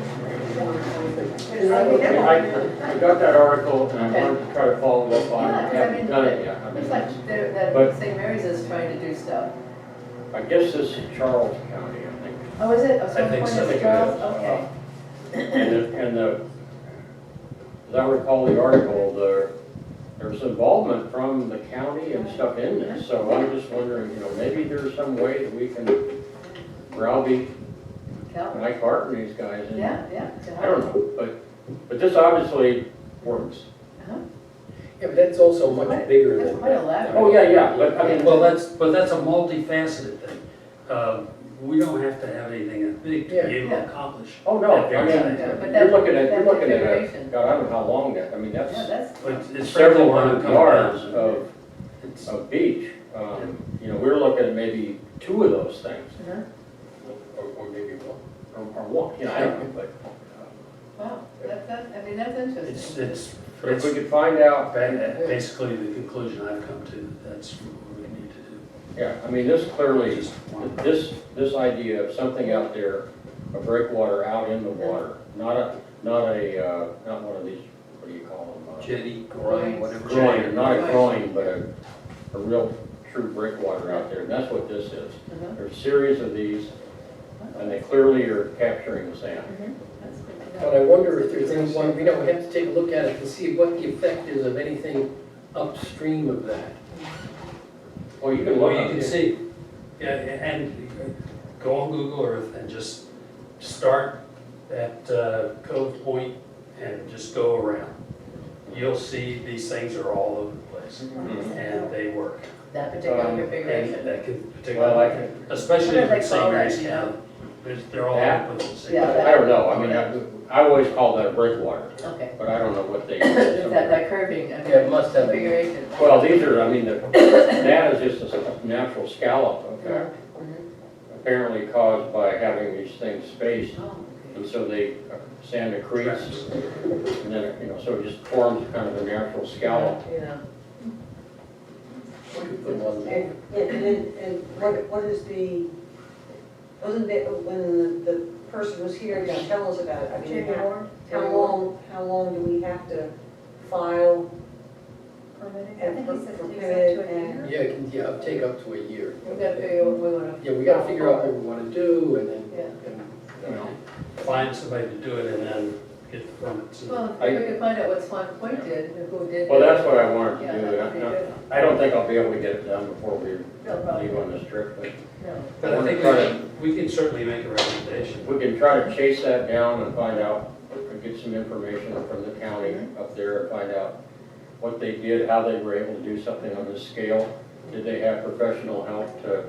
I got that article, and I wanted to try to follow up on it, Yeah, 'cause I haven't mean, done it yet. I mean, Looks like that But- St. Mary's is trying to do stuff. I guess this is Charles County, I think. Oh, is it? Oh, I Stone think Point so. is I think it Charles? is. Okay. As I recall the article, there's involvement from the county and stuff in this, so I'm just wondering, maybe there's some way that we can browbeat Cal? Mike Hart and these guys. And Yeah. I don't know, but this obviously works. Uh-huh. Yeah, but that's also much bigger That's than. quite elaborate. Oh, yeah, but I mean, Well, that's a multifaceted thing. We don't have to have anything that big to be able to accomplish. oh, no, I mean, Yeah, but you're looking at, that configuration. God, I don't know how long that, I mean, Yeah, that's that's, But it's several frankly hundred gonna come yards down. of It's- of beach. We're looking at maybe 2 of those things, uh-huh. or maybe one, or one, I don't know, but Wow, I mean, that's interesting. It's but if we could find out, basically the conclusion I've come to, that's what we need to do. yeah, I mean, this clearly, Just one. this idea of something out there, a breakwater out in the water, not one of these, what do you call them? Jetty, groin, whatever. Groin, not a groin, but a real true breakwater out there, and that's what this is. Uh-huh. There's a series of these, and they clearly are capturing the sand. That's good to But know. I wonder if there's anyone, we have to take a look at it to see what the effect is of anything upstream of that. Well, you can Well, look you up can there. see, yeah, and go on Google Earth and just start at Cove Point and just go around. You'll see these things are all over the place, Mhm. and they work. That particular Um, And configuration. that can Well, I particularly, can, especially What do if they it's call St. that, Mary's you know? County, they're all That? over the same. Yeah, I don't know, I mean, I always call that a breakwater, Okay. but I don't know what they. Is that curving, I mean, Yeah, it must have- configuration? Well, these are, I mean, that is just a natural scallop effect, Mhm. apparently caused by having these things spaced, Oh, okay. and so they, sand accretes, and then, so it just forms kind of a natural scallop. Yeah. We could put one there. And what is wasn't it, when the person was here to tell us about it, I mean, Jamie Ward? how long do we have to file? Permitting? I think he said For it permit takes up to a year. Yeah, it can, yeah, take up to a year. We gotta figure out what we wanna. Yeah, we gotta figure out what we wanna do and then, Yeah. and, Find somebody to do it and then get the permits. Well, if we could find out what Swan Point did, who did. Well, that's what I wanted Yeah, to do. that would be good. I don't think I'll be able to get it done before we No problem. leave on this trip, but No. But I think we can certainly make a recommendation. we can try to chase that down and find out, and get some information from the county up there and find out what they did, how they were able to do something on this scale. did they have professional help to,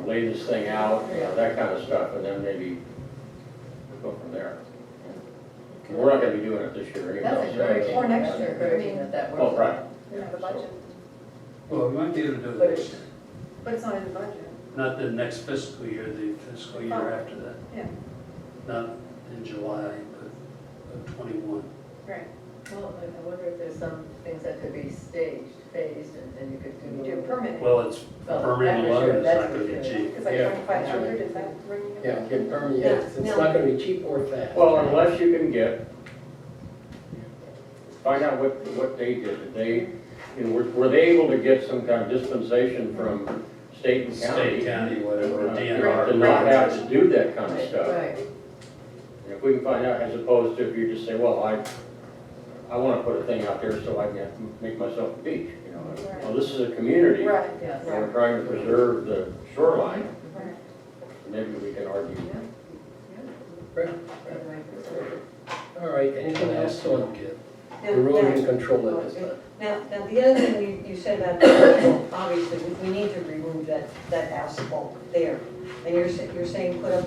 lay this thing out, that kind of stuff, and then maybe go from there. We're not gonna be doing it this year anyway. That's encouraging. Or next That's year, I encouraging mean- that that works. Oh, right. You know, the budget, Well, we might be able to do But it, it's- but it's not in the budget. not the next fiscal year, the fiscal year Oh. after that. Yeah. Not in July, but of 21. Right. Well, I wonder if there's some things that could be staged, phased, and you could You do. do permanent. Well, it's Well, permanent that for alone, sure, it's that's not for gonna be sure. cheap. It's like Yeah. 2,500, is that ringing? a bell? Yeah, get permanent, yes, it's Now- not gonna be cheap or fast. Well, unless you can find out what they did. Did they, were they able to get some kind of dispensation from state and county? State, county, whatever, To DNR. not have to do that kind of stuff. Right, And if we can find out, as opposed to if you just say, well, I want to put a thing out there so I can make myself a beach, Right. Well, this is a community, Right, yes. and we're trying to preserve the shoreline, right. maybe we can argue. Right. All right, anything else on Now- erosion control at this time? Now, the other thing you said about, obviously, we need to remove that asphalt there. And you're saying put up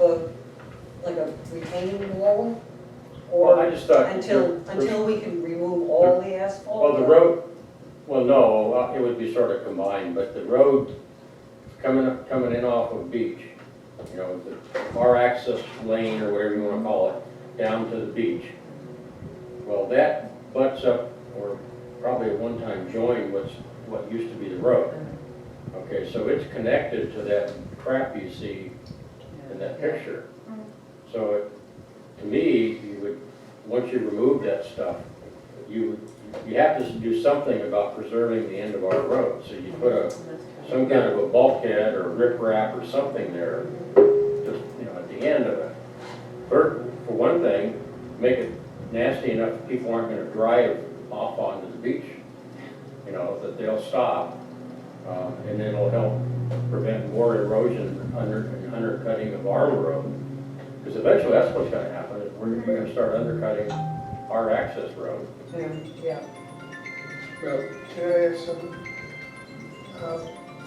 like a retaining wall? Well, I Or just thought. until we can remove all the asphalt? Well, the road, well, no, it would be sort of combined, but the road coming in off of Beach, our access lane or whatever you want to call it, down to the beach. Well, that butts up, or probably at one time joined what used to be the road. Okay, so it's connected to that crap you see in that picture. So to me, once you remove that stuff, you have to do something about preserving the end of our road. So you put some kind of a bulkhead or riprap or something there, just, at the end of it. For one thing, make it nasty enough that people aren't gonna drive off onto the beach, that they'll stop. And it'll help prevent more erosion and undercutting of our road. Because eventually that's what's gonna happen, is we're gonna start undercutting our access road. Yeah. Well, Can I ask something?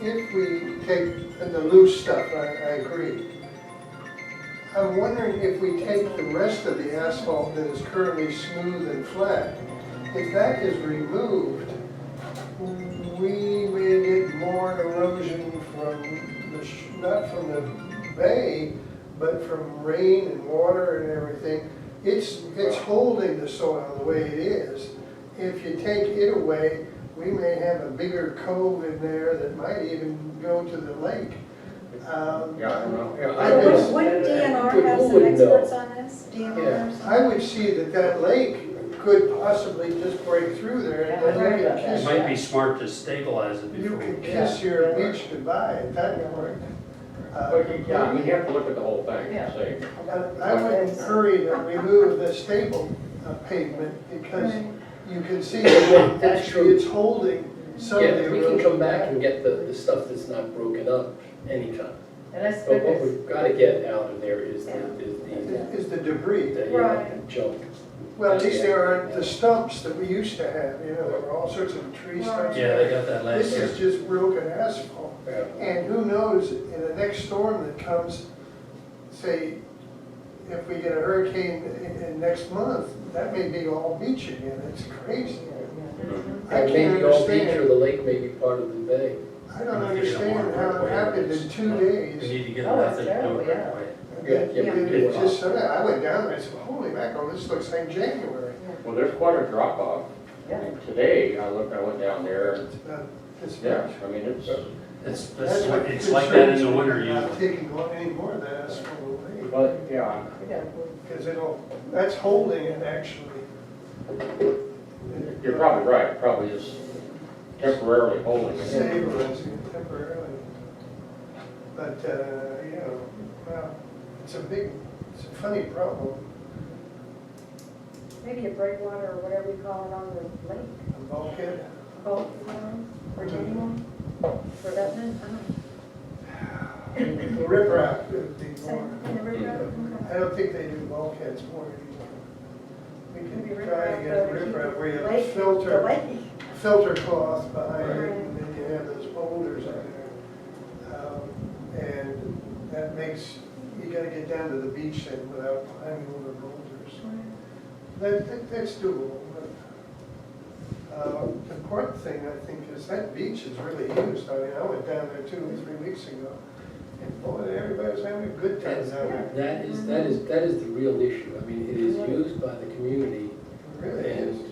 If we take the loose stuff, I agree. I'm wondering if we take the rest of the asphalt that is currently smooth and flat, if that is removed, we may get more erosion from not from the bay, but from rain and water and everything. It's holding the soil the way it is. If you take it away, we may have a bigger cove in there that might even go to the lake. Yeah, I don't know. yeah, I I would- would- Wouldn't DNR Who have some would know? experts on this? DNR or something? I would see that lake could possibly just break through there and Yeah, I then heard you about can that. It kiss, might be smart to stabilize it you before. could we- kiss your beach goodbye at that point. Yeah, I mean, you have to look at the whole thing and say, I wouldn't hurry to remove the staple pavement because you can see that That's true. it's holding some of Yeah, the we erosion. can come back and get the stuff that's not broken up anytime. And I But suppose what we've gotta get out of there is Is the debris. the Right. junk. Well, at least there aren't the stumps that we used to have, there were all sorts of tree stumps. Yeah, they got that last This year. is just broken asphalt. Yeah. And who knows, in the next storm that comes, say, if we get a hurricane in next month, that may be all beach again, it's crazy. I And can't maybe all beach or understand, the lake may be part of the bay. I don't understand how it happened in 2 We days. need to get Oh, a it's method to do terrible, it yeah. right away. It just, I went down there, I said, holy mackerel, this looks like January. well, there's quite a drop off. Yeah. Today, I went down there, and It's about this yeah, much. I mean, That's what it's like that in the concerns me winter about usually. taking on any more of that asphalt away, but, yeah, because that's holding it actually. you're probably right, it probably is temporarily holding it. Stabilizing it temporarily. But, well, it's a funny problem, Maybe a breakwater or whatever you call it on the lake, a bulkhead. boat, retaining wall, revetment, I don't know. Riprap would be Same, more. in the river, I don't think they do bulkheads more anymore. We Maybe can try to get riprap, riprap where you lake, the filter, lake. filter cloth behind it, Right. and then you have those poles makes, you gotta get down to the beach then without climbing over boulders. That's doable. But, the important thing, I think, is that beach is really used. I mean, I went down there 2 or 3 weeks ago, and boy, everybody was having a good time down there. That is the real issue. I mean, it is used by the community, It really is. and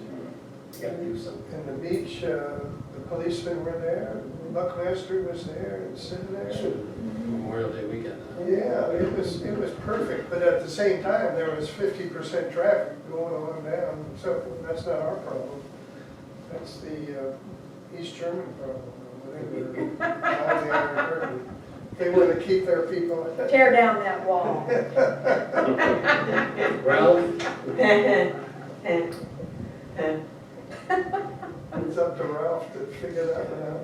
you gotta do something. And the beach, the policemen were there, Buckmaster was there and sitting there. Memorial Day weekend. Yeah, it was perfect, but at the same time, there was 50% traffic going on down, so that's not our problem. That's the East German problem, or whatever. How they ever heard it. They want to keep their people. Tear down that wall. Ralph, It's up to Ralph to figure that one out.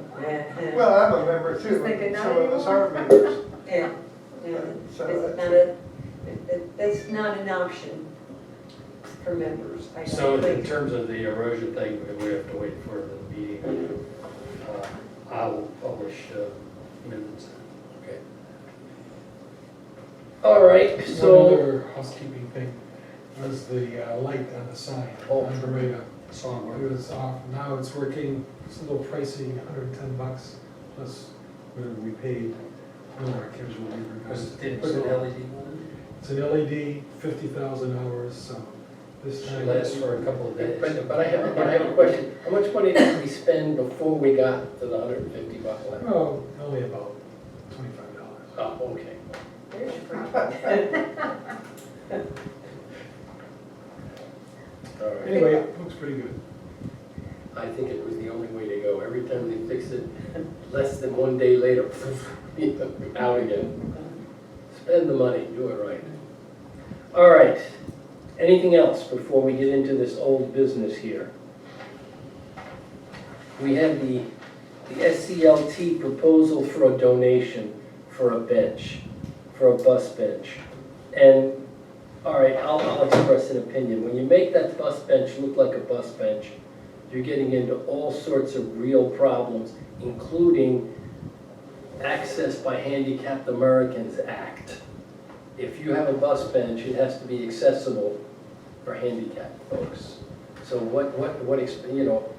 Yeah, Well, I'm a member too, Just thinking, not some of us anymore. are members. yeah. So It's that's- that's not an option for members, I So don't in think. terms of the erosion thing, we have to wait for the meeting. I will publish minutes. okay. All right, One so, other housekeeping thing was the light on the sign Oh. on Bermuda. Song It was off, now it's working, it's a little pricey, $110 plus whatever we paid. More casual Was labor. it an LED one? It's an LED, 50,000 hours, so this time. Should last for a couple of days. but I have a question. How much money did we spend before we got to the $150 limit? Oh, only about $25. Oh, okay. There's your free. All right. Anyway, it looks pretty good. I think it was the only way to go. Every time they fix it, less than 1 day later, out again. Spend the money, do it right. All right, anything else before we get into this old business here? We have the SCLT proposal for a donation for a bench, for a bus bench. And, all right, I'll express an opinion. When you make that bus bench look like a bus bench, you're getting into all sorts of real problems, including Access by Handicapped Americans Act. If you have a bus bench, it has to be accessible for handicapped folks. So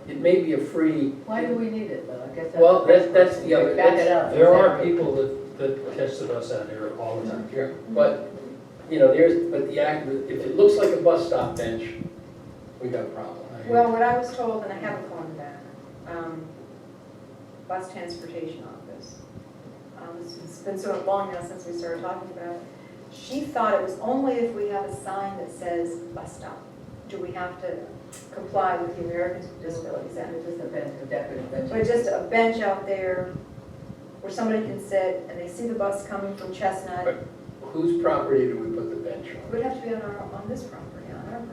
it may be a free, Why do we need it though? I guess that's. Well, the first that's question. the other- Back it up. There are Exactly. people that tested us out here all the time. but, but the act, if it looks like a bus stop bench, we got a problem. Well, what I was told, and I haven't gone back, bus transportation office. It's been so long now since we started talking about it. She thought it was only if we have a sign that says bus stop, do we have to comply with the Americans with Disabilities Act. It's just a bench, a decorative bench. But just a bench out there where somebody can sit and they see the bus coming from Chestnut. But whose property do we put the bench It on? would have to be on this property, on our property.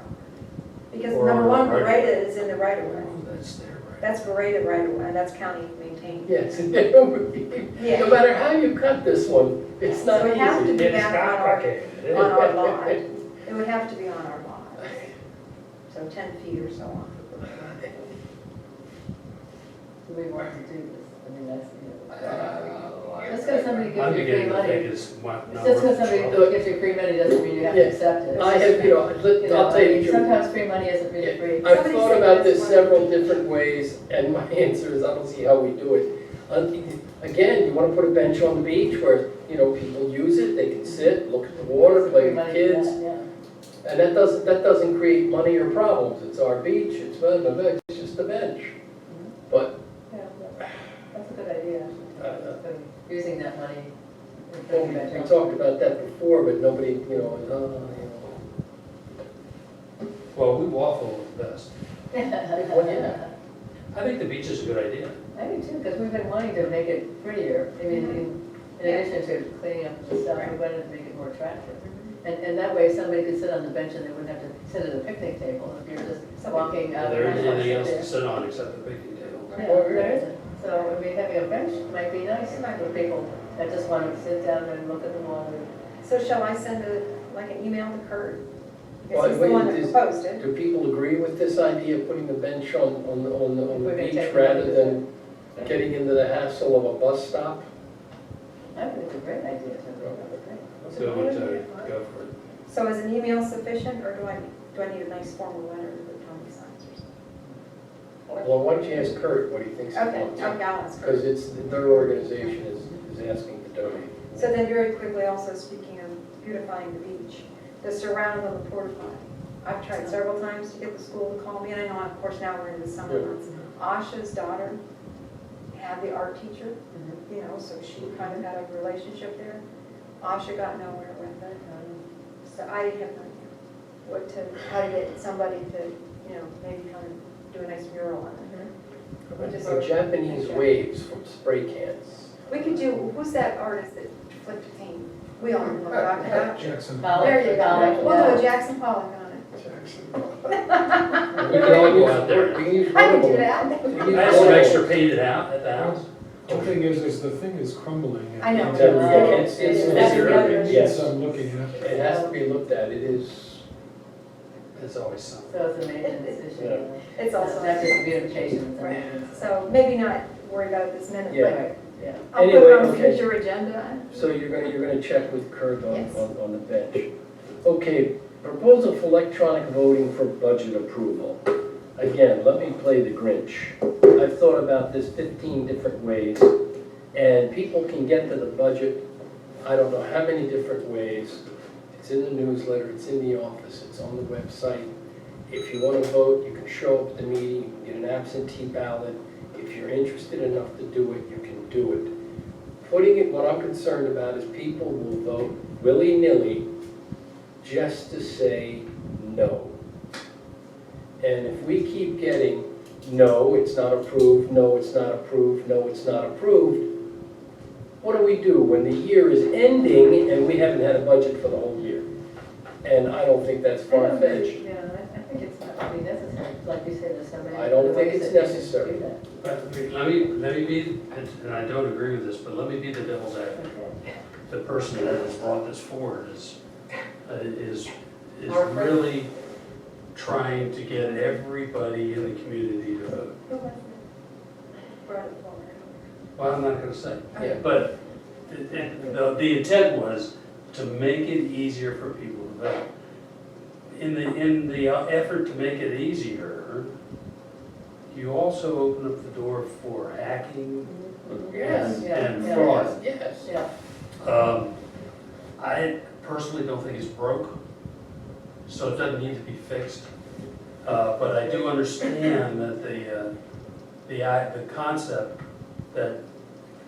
Because Or number one, right- Beretta is in the right of way. Oh, that's there, right? That's Beretta right of way, and that's county maintained. Yes, Yeah. no matter how you cut this one, it's not So it has to easy. be back on our lot. It would have to be on our lot. So 10 feet or so on. Do we want to do this? I mean, that's, Just Just because somebody gives you free money, it's it's just because somebody gives you free money doesn't mean you have to Yeah. accept it. It's I just- have, I'll tell I you mean, the truth. sometimes free money isn't really free. I've Somebody thought said about this that's one- several different ways, and my answer is I don't see how we do it. Again, you want to put a bench on the beach where, people use it, they can sit, look at the water, It's play free with money for kids. that, yeah. And that doesn't create money or problems. It's our beach, it's just a bench. But, Yeah, that's a good idea. Using that money. and well, putting it we back talked about that before, but nobody, Well, we waffle the best. Well, yeah. I think the beach is a good idea. I do too, because we've been wanting to make it prettier. I mean, in addition to cleaning up the stuff, we wanted to make it more attractive. And that way, somebody could sit on the bench and they wouldn't have to sit at a picnic table if you're just walking out. There isn't anything else Yeah, to sit on except the picnic table. there isn't. So, I mean, having a bench might be nice for people that just want to sit down and look at the water. So shall I send an email to Kurt? Well, Because he's the one that wait, proposed it. do people agree with this idea of putting the bench on the We're gonna beach take rather it. than getting into the hassle of a bus stop? I think it's a great idea, to So go for it. So is an email sufficient, or do I need a nice formal letter that Tony signs or something? Well, why don't you ask Kurt what he thinks he Okay, wants? okay, I'll ask her. Because it's, their organization is asking to donate. So then very quickly, also speaking of beautifying the beach, the surround on the porta potty. I've tried several times to get the school to call me, and I know, of course, now we're in the summer Yeah. months. Asha's daughter had the art teacher, Mhm. you know, so she kind of had a relationship there. Asha got nowhere with it. So I have no idea how to get somebody to, you know, maybe come and do a nice mural on it. We just- Or Japanese waves from spray cans. We could do, who's that artist that flipped paint? We all know what I'm talking about. Jackson. Pollock. There you go. Pollock, We'll do yeah. a Jackson Pollock on We can all go out there. We can use it. I one can of do them. that. We can I use have one some of extra them. painted out at the house. The thing is the thing is crumbling. I know. It's That's the other It issue. needs some looking at. It has to be looked at, it is, There's always something. So it's a maintenance issue. Yeah. It's also, Not just beautification, it's a right, maintenance. so maybe not worry about it this minute, Yeah. but Right, yeah. I'll put Anyway, it on the okay. future agenda. so you're gonna check with Kurt Yes. on the bench. Okay, proposal for electronic voting for budget approval. Again, let me play the Grinch. I've thought about this 15 different ways, and people can get to the budget, I don't know how many different ways. It's in the newsletter, it's in the office, it's on the website. If you want to vote, you can show up at the meeting, you can get an absentee ballot. If you're interested enough to do it, you can do it. Putting it, what I'm concerned about is people will vote willy-nilly just to say no. And if we keep getting, no, it's not approved, no, it's not approved, no, it's not approved, what do we do when the year is ending and we haven't had a budget for the whole year? And I don't think that's far-fetched. Yeah, I think it's not really necessary, like you said, there's so many. I don't other think ways it's that you can necessary. do that. But let me be, and I don't agree with this, but let me be the devil's advocate. Okay. The person that has brought this forward is Our friend. really trying to get everybody in the community to vote. Who was it? Brought it forward. Well, I'm not gonna say, Yeah. but the intent was to make it easier for people to vote. In the effort to make it easier, you also open up the door for hacking Yes, and yeah, fraud. yes. Yeah, I personally don't think it's broke, so it doesn't need to be fixed. But I do understand that the concept that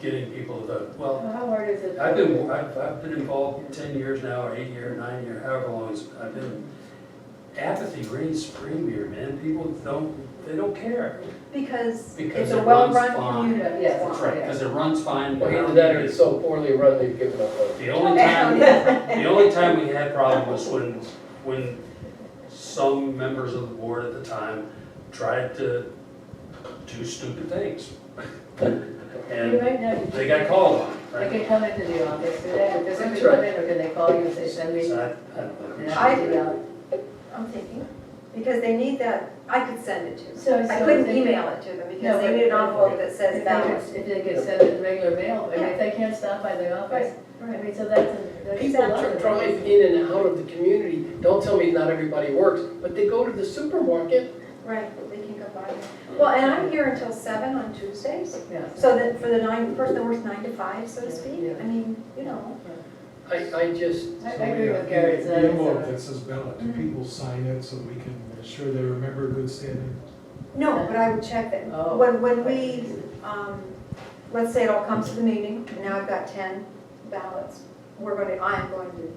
getting people to vote, well, how hard is it? I've been involved 10 years now, or 8 years, 9 years, however long I've been. Apathy reigns supreme here, man. People they don't care. Because Because it's a it runs well-run fine. community. Yes, That's right, because it runs fine. Well, either that or it's so poorly run, they've given up on it. The only time we had problem was when some members of the board at the time tried to do stupid things. You And might not, they got called on, they right? can come into the office, do they, does That's it come right. in, or can they call you and say, send me? So I don't know. an I- absentee ballot? I'm thinking, because they need that, I could send it to them. So- I so couldn't they- email it to them No, because they but- need an envelope that says If ballot. they could send it in regular mail, I mean, if they can't stop by the office, I mean, so that's a People lot of drive things. in and out of the community, don't tell me not everybody works, but they go to the supermarket. Right, they can go by. Well, and I'm here until 7 on Tuesdays, Yeah. so that for the person that works 9 to 5, so to speak, Yeah. I mean, you know. I just, I agree with Gary, it's The not- envelope that says ballot, do Mhm. people sign it so we can ensure they remember good standing? No, but I would check that. Oh. When we, let's say it all comes to the meeting, and now I've got 10 ballots, I'm going to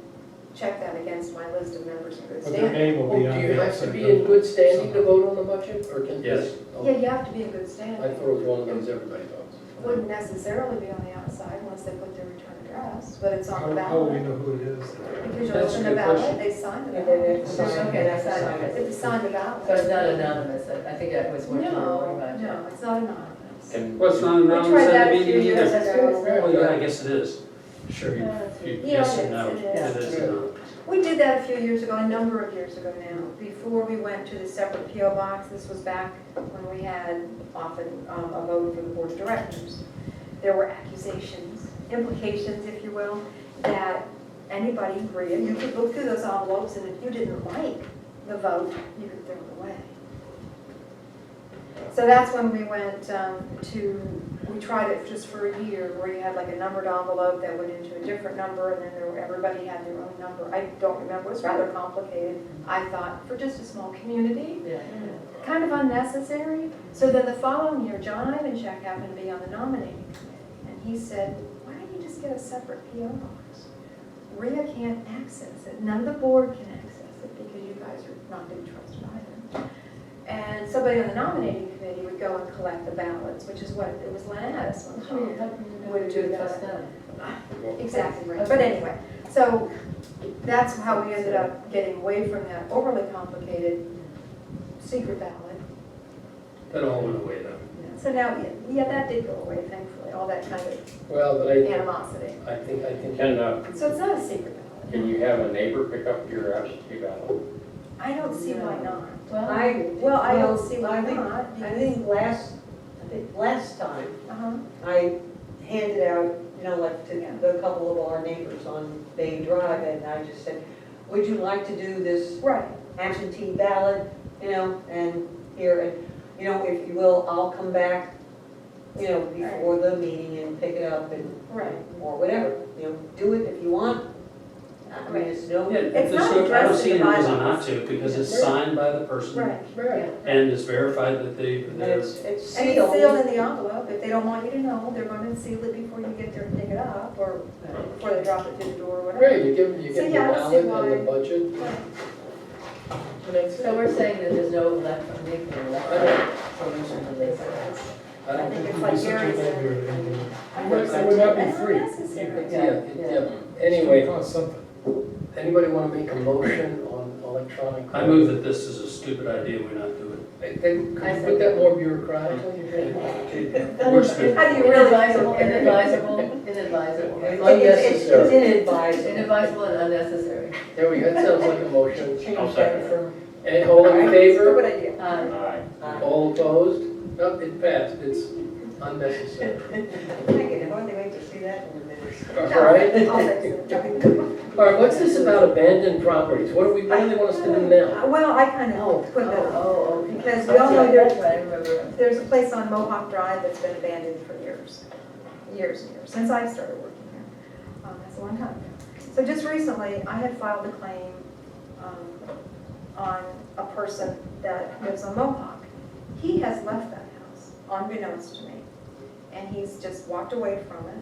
check that against my list of members in good But their standing. name will well, be do on you the have to outside. be in good standing to vote on the budget, or can? Yes. Oh, Yeah, you have to be in good I standing. thought it was one of those everybody votes. Wouldn't necessarily be on the outside unless they put their return address, but it's on the How will we ballot. know who it is? Because you That's a open the good ballot, question. they sign the Yeah, ballot. they sign Okay, that's not, If they sign the ballot. so it's not anonymous, I think that was what you were worried about. No, it's not anonymous. And Well, it's not We anonymous tried that at a the few meeting years either. ago. Well, yeah, I guess it is. Sure, Yeah, it's- yes and no, Yeah, it is anonymous. We did that a few years ago, a number of years ago now, before we went to the separate PO box. This was back when we had often a vote for the board of directors. There were accusations implications, if you will, that anybody, Maria, you could look through those envelopes, and if you didn't like the vote, you could throw it away. So that's when we went we tried it just for a year, where you had like a numbered envelope that went into a different number, and then everybody had their own number. I don't remember, it was rather complicated, I thought, for just a small community, Yeah. kind of unnecessary. So then the following year, John Ivanchek happened to be on the nominating committee, and he said, why don't you just get a separate PO box? Rhea can't access it, none of the board can access it, because you guys are not being trusted either. And somebody on the nominating committee would go and collect the ballots, which is what, it was Len Addis one How come you time. would do trust them? Exactly right, but anyway, so that's how we ended up getting away from that overly complicated secret ballot. That all went away though. So now, yeah, that did go away, thankfully, all that kind of Well, but animosity. I think, So it's not a secret ballot. Can you have a neighbor pick up your absentee ballot? I don't see why not. Well, I don't see why not. I think last time, Uh-huh, I handed out, like to a couple of our neighbors on Bay Drive, and I just said, would you like to do this right, absentee ballot, and here, and, if you will, I'll come back, before the meeting and pick it up and, right. or whatever, do it if you want. I mean, it's no, Yeah, It's there's not no- I don't addressed see in any the reason bylaws. not to, because it's signed by the person. Right. right. And it's verified that they, and they're, it's And it's sealed. sealed in the envelope. If they don't want you to know, they're going to seal it before you get there and pick it up, or before they drop it through the door or whatever. Right, you So, get the yeah, I don't see ballot and the why- budget, Right. and that's so it. we're saying that there's no electronic solution to this. I I don't think think, it's like It'd be such a Gary said. nightmare to implement. I It would not be It's free. unnecessary. yeah. It Anyway, costs something. anybody want to make a motion on electronic? I move that this is a stupid idea, we not do Then could you put that more bureaucratically? it. Wordsmith. How do you really Inadvisable, feel, Gary? inadvisable, inadvisable. It's inadvisable. Inadvisable and unnecessary. There we go, that sounds like a motion. Change I'll that second from. And all in Good favor? idea. Aye. All opposed? No, it passed, it's unnecessary. I can hardly wait to see that in a minute. All right? I'll fix it. All right, what's this about abandoned properties? What do they want us to do now? Well, I kind Oh, of put that on, oh, because we all know there's, That's right, I remember. there's a place on Mohawk Drive that's been abandoned for years and years, since I started working here. That's a long time ago. So just recently, I had filed a claim on a person that lives on Mohawk. He has left that house, unbeknownst to me, and he's just walked away from it.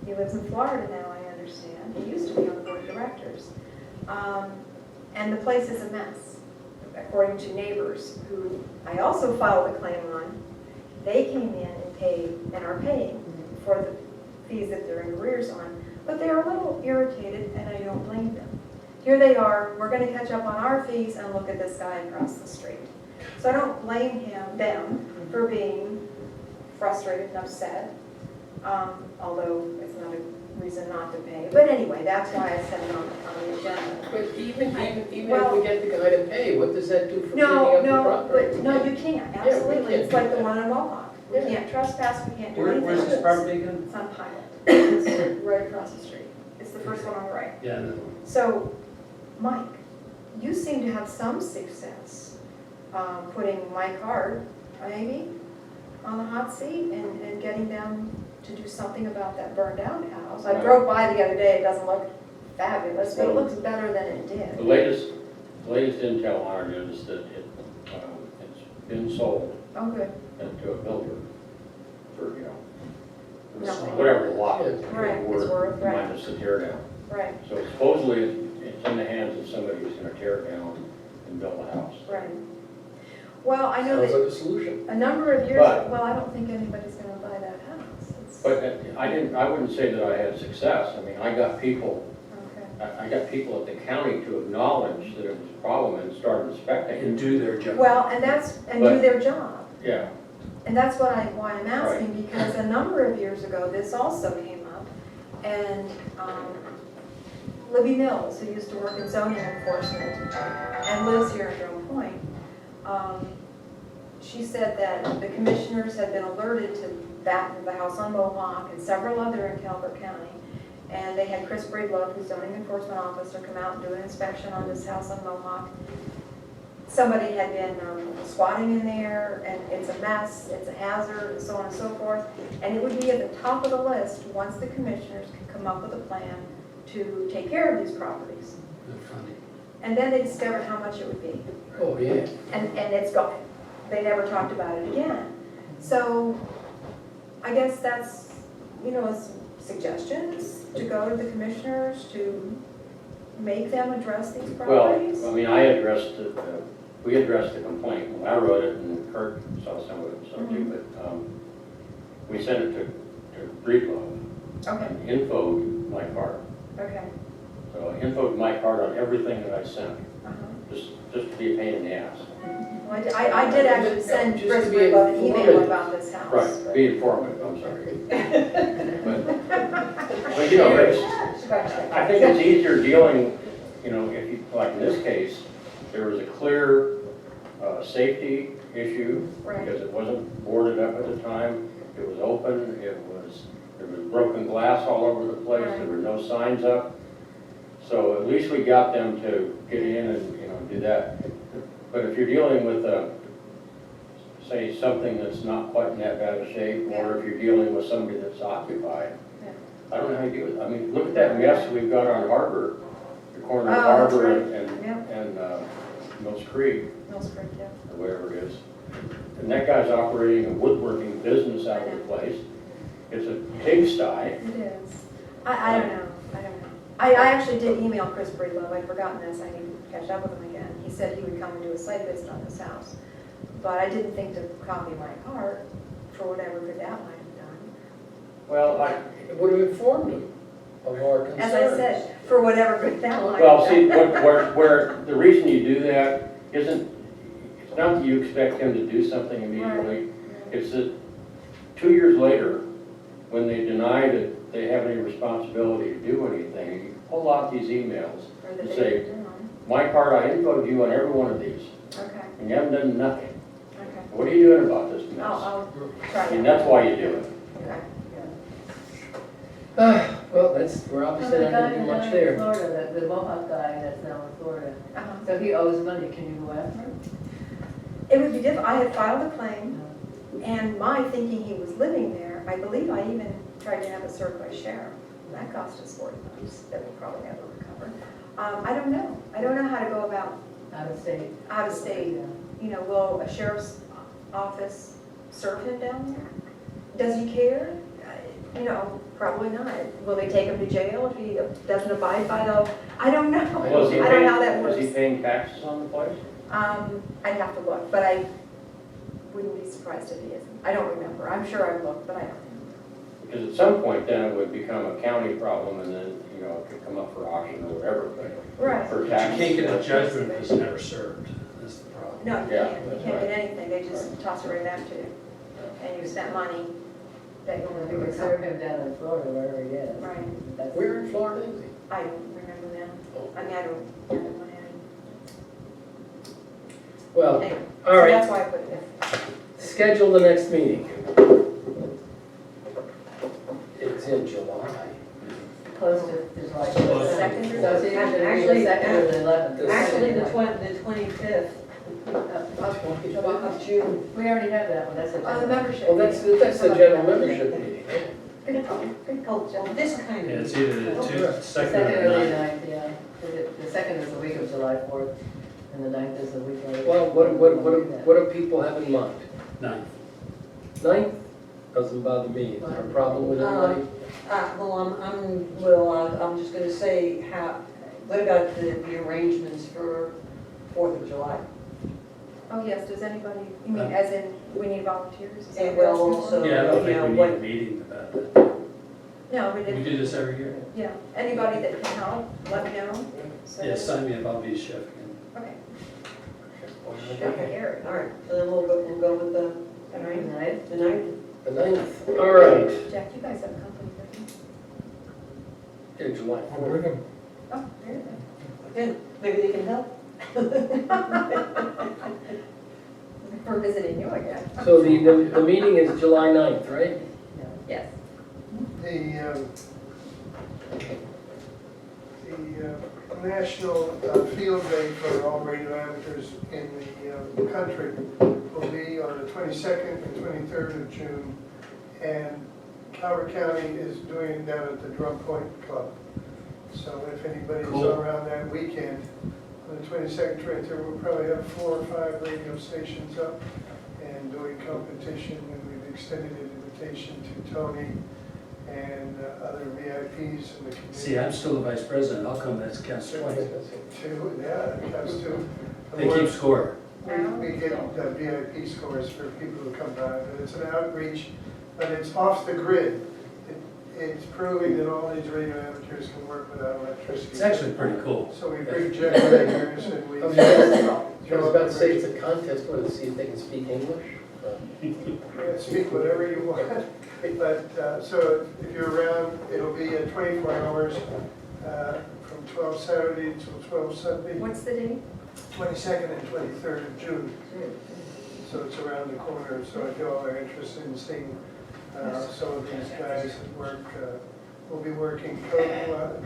He lives in Florida now, I understand. He used to be on the board of directors. And the place is a mess, according to neighbors who I also filed a claim on. They came in and paid, and are paying for the fees that they're in arrears on, but they're a little irritated, and I don't blame them. Here they are, we're gonna catch up on our fees, and look at this guy across the street. So I don't blame them for being frustrated and upset, although it's not a reason not to pay. But anyway, that's why I set it on the agenda. But even if we get the guy to pay, what does that do for cleaning No, up the no, property? but, no, you can't, absolutely. can't It's like do the that. one in Mohawk. We Yeah. can't trespass, we can't do Where, anything. where's this property again? It's on Pilot. It's right across the street. It's the first one on the right. Yeah, no. So, Mike, you seem to have some success putting Mike Hart, maybe, on the hot seat and getting them to do something about that burned out house. I drove by the other day, it doesn't look fabulous, but it looks better than it The did. latest intel on it is that it's been sold Oh, good. to a builder for, Nothing. whatever the lot is. Right, it's worth, right. Minus the tear down. Right, So supposedly it's in the hands of somebody who's gonna tear it down and build a house. right. Well, I know Sounds that like a solution. a number of years, But- well, I don't think anybody's gonna buy that house. It's- But I wouldn't say that I had success. I mean, I got people Okay. at the county to acknowledge that it was a problem and start inspecting And it. do their job. Well, and do But- their job. Yeah, And that's why I'm asking, because a number of years ago, this also came up, and Libby Mills, who used to work in zoning enforcement and lives here in Drum Point, she said that the commissioners had been alerted to that, the house on Mohawk, and several other in Calvert County. And they had Chris Breedlove, who's zoning enforcement officer, come out and do an inspection on this house on Mohawk. Somebody had been squatting in there, and it's a mess, it's a hazard, and so on and so forth. And it would be at the top of the list, once the commissioners can come up with a plan to take care of these properties. They're funny. And then they discovered how much it would be. Oh, yeah. And it's gone. They never talked about it again. So I guess that's, suggestions to go to the commissioners to make them address these properties. Well, I mean, I addressed it, we addressed the complaint. When I wrote it, and Kurt saw some of it, some too, but we sent it to Breedlove. Okay, And infoed Mike Hart. okay. So I infoed Mike Hart on everything that I sent, Uh-huh. just to be a pain in the ass. Well, I did actually send Just Chris to be Breedlove an email informative. about this house. Right, but- be informative, I'm sorry. But it's, I think it's easier dealing, if you, like in this case, there was a clear safety issue Right. because it wasn't boarded up at the time. It was open, there was broken glass all over the place, there were no signs up. So at least we got them to get in and, do that. But if you're dealing with, say, something that's not quite in that bad a shape, or if you're dealing with somebody that's occupied, Yeah. I don't know how you do it. I mean, look at that mess we've got on Harbor, the corner of Oh, that's Harbor right. and Yeah. Mills Creek, Mills Creek, yeah. or whatever it is. And that guy's operating a woodworking business out of the place. It's a pigsty. It is. I don't know, I don't know. I actually did email Chris Breedlove, I'd forgotten this, I need to catch up with him again. He said he would come and do a site visit on this house. But I didn't think to copy Mike Hart for whatever good that might have done. Well, It would have informed them of our concerns. As I said, for whatever good that might have well, done. see, where the reason you do that isn't, it's not that you expect him to do something immediately. It's that 2 years later, when they deny that they have any responsibility to do anything, you pull out these emails Or the and day say, you're doing. Mike Hart, I infoed you on every one of these, Okay, and you haven't done nothing. okay. What are you doing about this mess? I'll try And that. that's why you do it. Okay. Well, we're So obviously the not guy gonna do in much there. Florida, the Mohawk guy that's now in Florida, Uh-huh. so he owes money, can you go after him? It would be difficult, I had filed a claim, and my thinking he was living there, I believe I even tried to have it served by sheriff. And that cost us $40 that we'll probably never recover. I don't know. I don't know how to go about Out of state? out of state. Yeah. Will a sheriff's office serve him down there? Does he care? Probably not. Will they take him to jail if he doesn't abide by the, I don't know. Well, is he I don't know how paying- that works. Is he paying taxes on the place? I'd have to look, but I wouldn't be surprised if he isn't. I don't remember. I'm sure I've looked, but I don't remember. Because at some point then it would become a county problem and then, it could come up for auction or whatever, but Right. for You taxes. can't get a judgment if it's never served, that's the problem. No, you Yeah, can't. You that's can't right. get anything. They just toss it right back to you. And you spent money that you'll Well, never we could recover. serve him down in Florida, wherever he is. Right. That's- Where in Florida is he? I don't remember now. Oh. I mean, I don't remember my head. Well, Anyway, all so right, that's why I put it there. schedule the next meeting. It's in July. Close to July. Close. Second or So it's either gonna be Actually- the second or the 11th. Actually, the 25th of June. We already have that one, that's a. Oh, the membership. Well, that's the general membership meeting. Good call, good call, Well, Jill. this kind Yeah, of, it's either the The second second or or the the ninth. 9th, yeah. 'Cause the second is the week of July 4th, and the 9th is the week later. Well, what do people have in mind? Ninth. Ninth? Doesn't bother me. Is there a problem with anybody? I'm just gonna say, what about the arrangements for 4th of July? Oh, yes, does anybody, you mean as in, we need volunteers? Is that And what well, you're asking also- for? Yeah, I don't you think know, we need what- a meeting about that. No, we We didn't, do this every year. yeah, anybody that can help, let me know. So- Yeah, sign me up, I'll be chef. Okay. Okay. Gary. All right, so then we'll go with the The 9th? 9th. The ninth, all right, Jack, you guys have company, don't you? in July I'll bring 'em. Oh, very good. Good, maybe they can help. For visiting you again. So the meeting is July 9th, right? The National Field Day for all radio amateurs in the country will be on the 22nd and 23rd of June. And Calvert County is doing it down at the Drum Point Club. So if anybody's Cool. around that weekend, on the 22nd, 23rd, we'll probably have 4 or 5 radio stations up and doing competition. And we've extended an invitation to Tony and other VIPs in the community. See, I'm still the vice president, I'll come, that counts twice. Two, yeah, it comes to. They keep score. We get VIP scores for people who come by, but it's an outreach, but it's off the grid. It's proving that all these radio amateurs can work without electricity. It's actually pretty cool. So we bring generators and we. I was about to say, it's a contest, what, to see if they can speak English? Yeah, speak whatever you want, but, so if you're around, it'll be at 24 hours, from 12 Saturday till 12 Sunday, What's the date? 22nd and 23rd of June. So it's around the corner, so if you all are interested in seeing some of these guys that work, we'll be working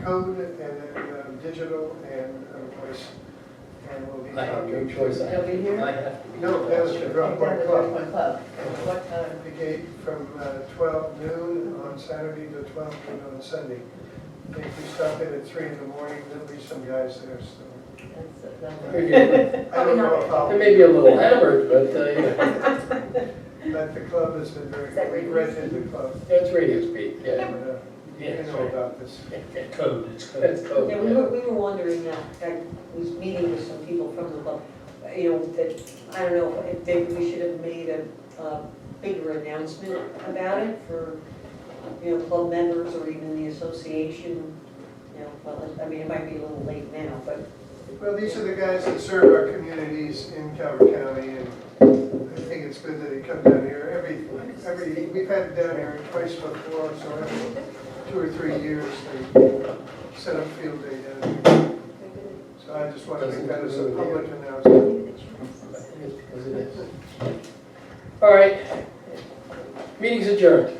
code and then digital and voice. And we'll be I have no talking. choice, They'll be here? I have to be. No, that was the Drum Down Point at the Club. Drum Point Club. What time? The gate from 12 noon on Saturday to 12 noon on Sunday. If we stop in at 3 in the morning, there'll be some guys there, so. Maybe I don't know if I'll. They may be a little hammered, but, you know, But the club has been very, Is that we radio rented the club. it's radio speed, yeah. And, Yeah, you that's know right. about this. Code, it's code. That's code, Yeah, we were wondering that, I was meeting with some people from the club, you know, that, I don't know, if maybe we should have made a bigger announcement about it for, you know, club members or even the association, you know, well, I mean, it might be a little late now, but Well, these are the guys that serve our communities in Calvert County, and I think it's good that they come down here we've had it down here twice before, so every 2 or 3 years, they set up field day down here. So I just want to make that as a public announcement. I think it's because it is. All right, meeting's adjourned.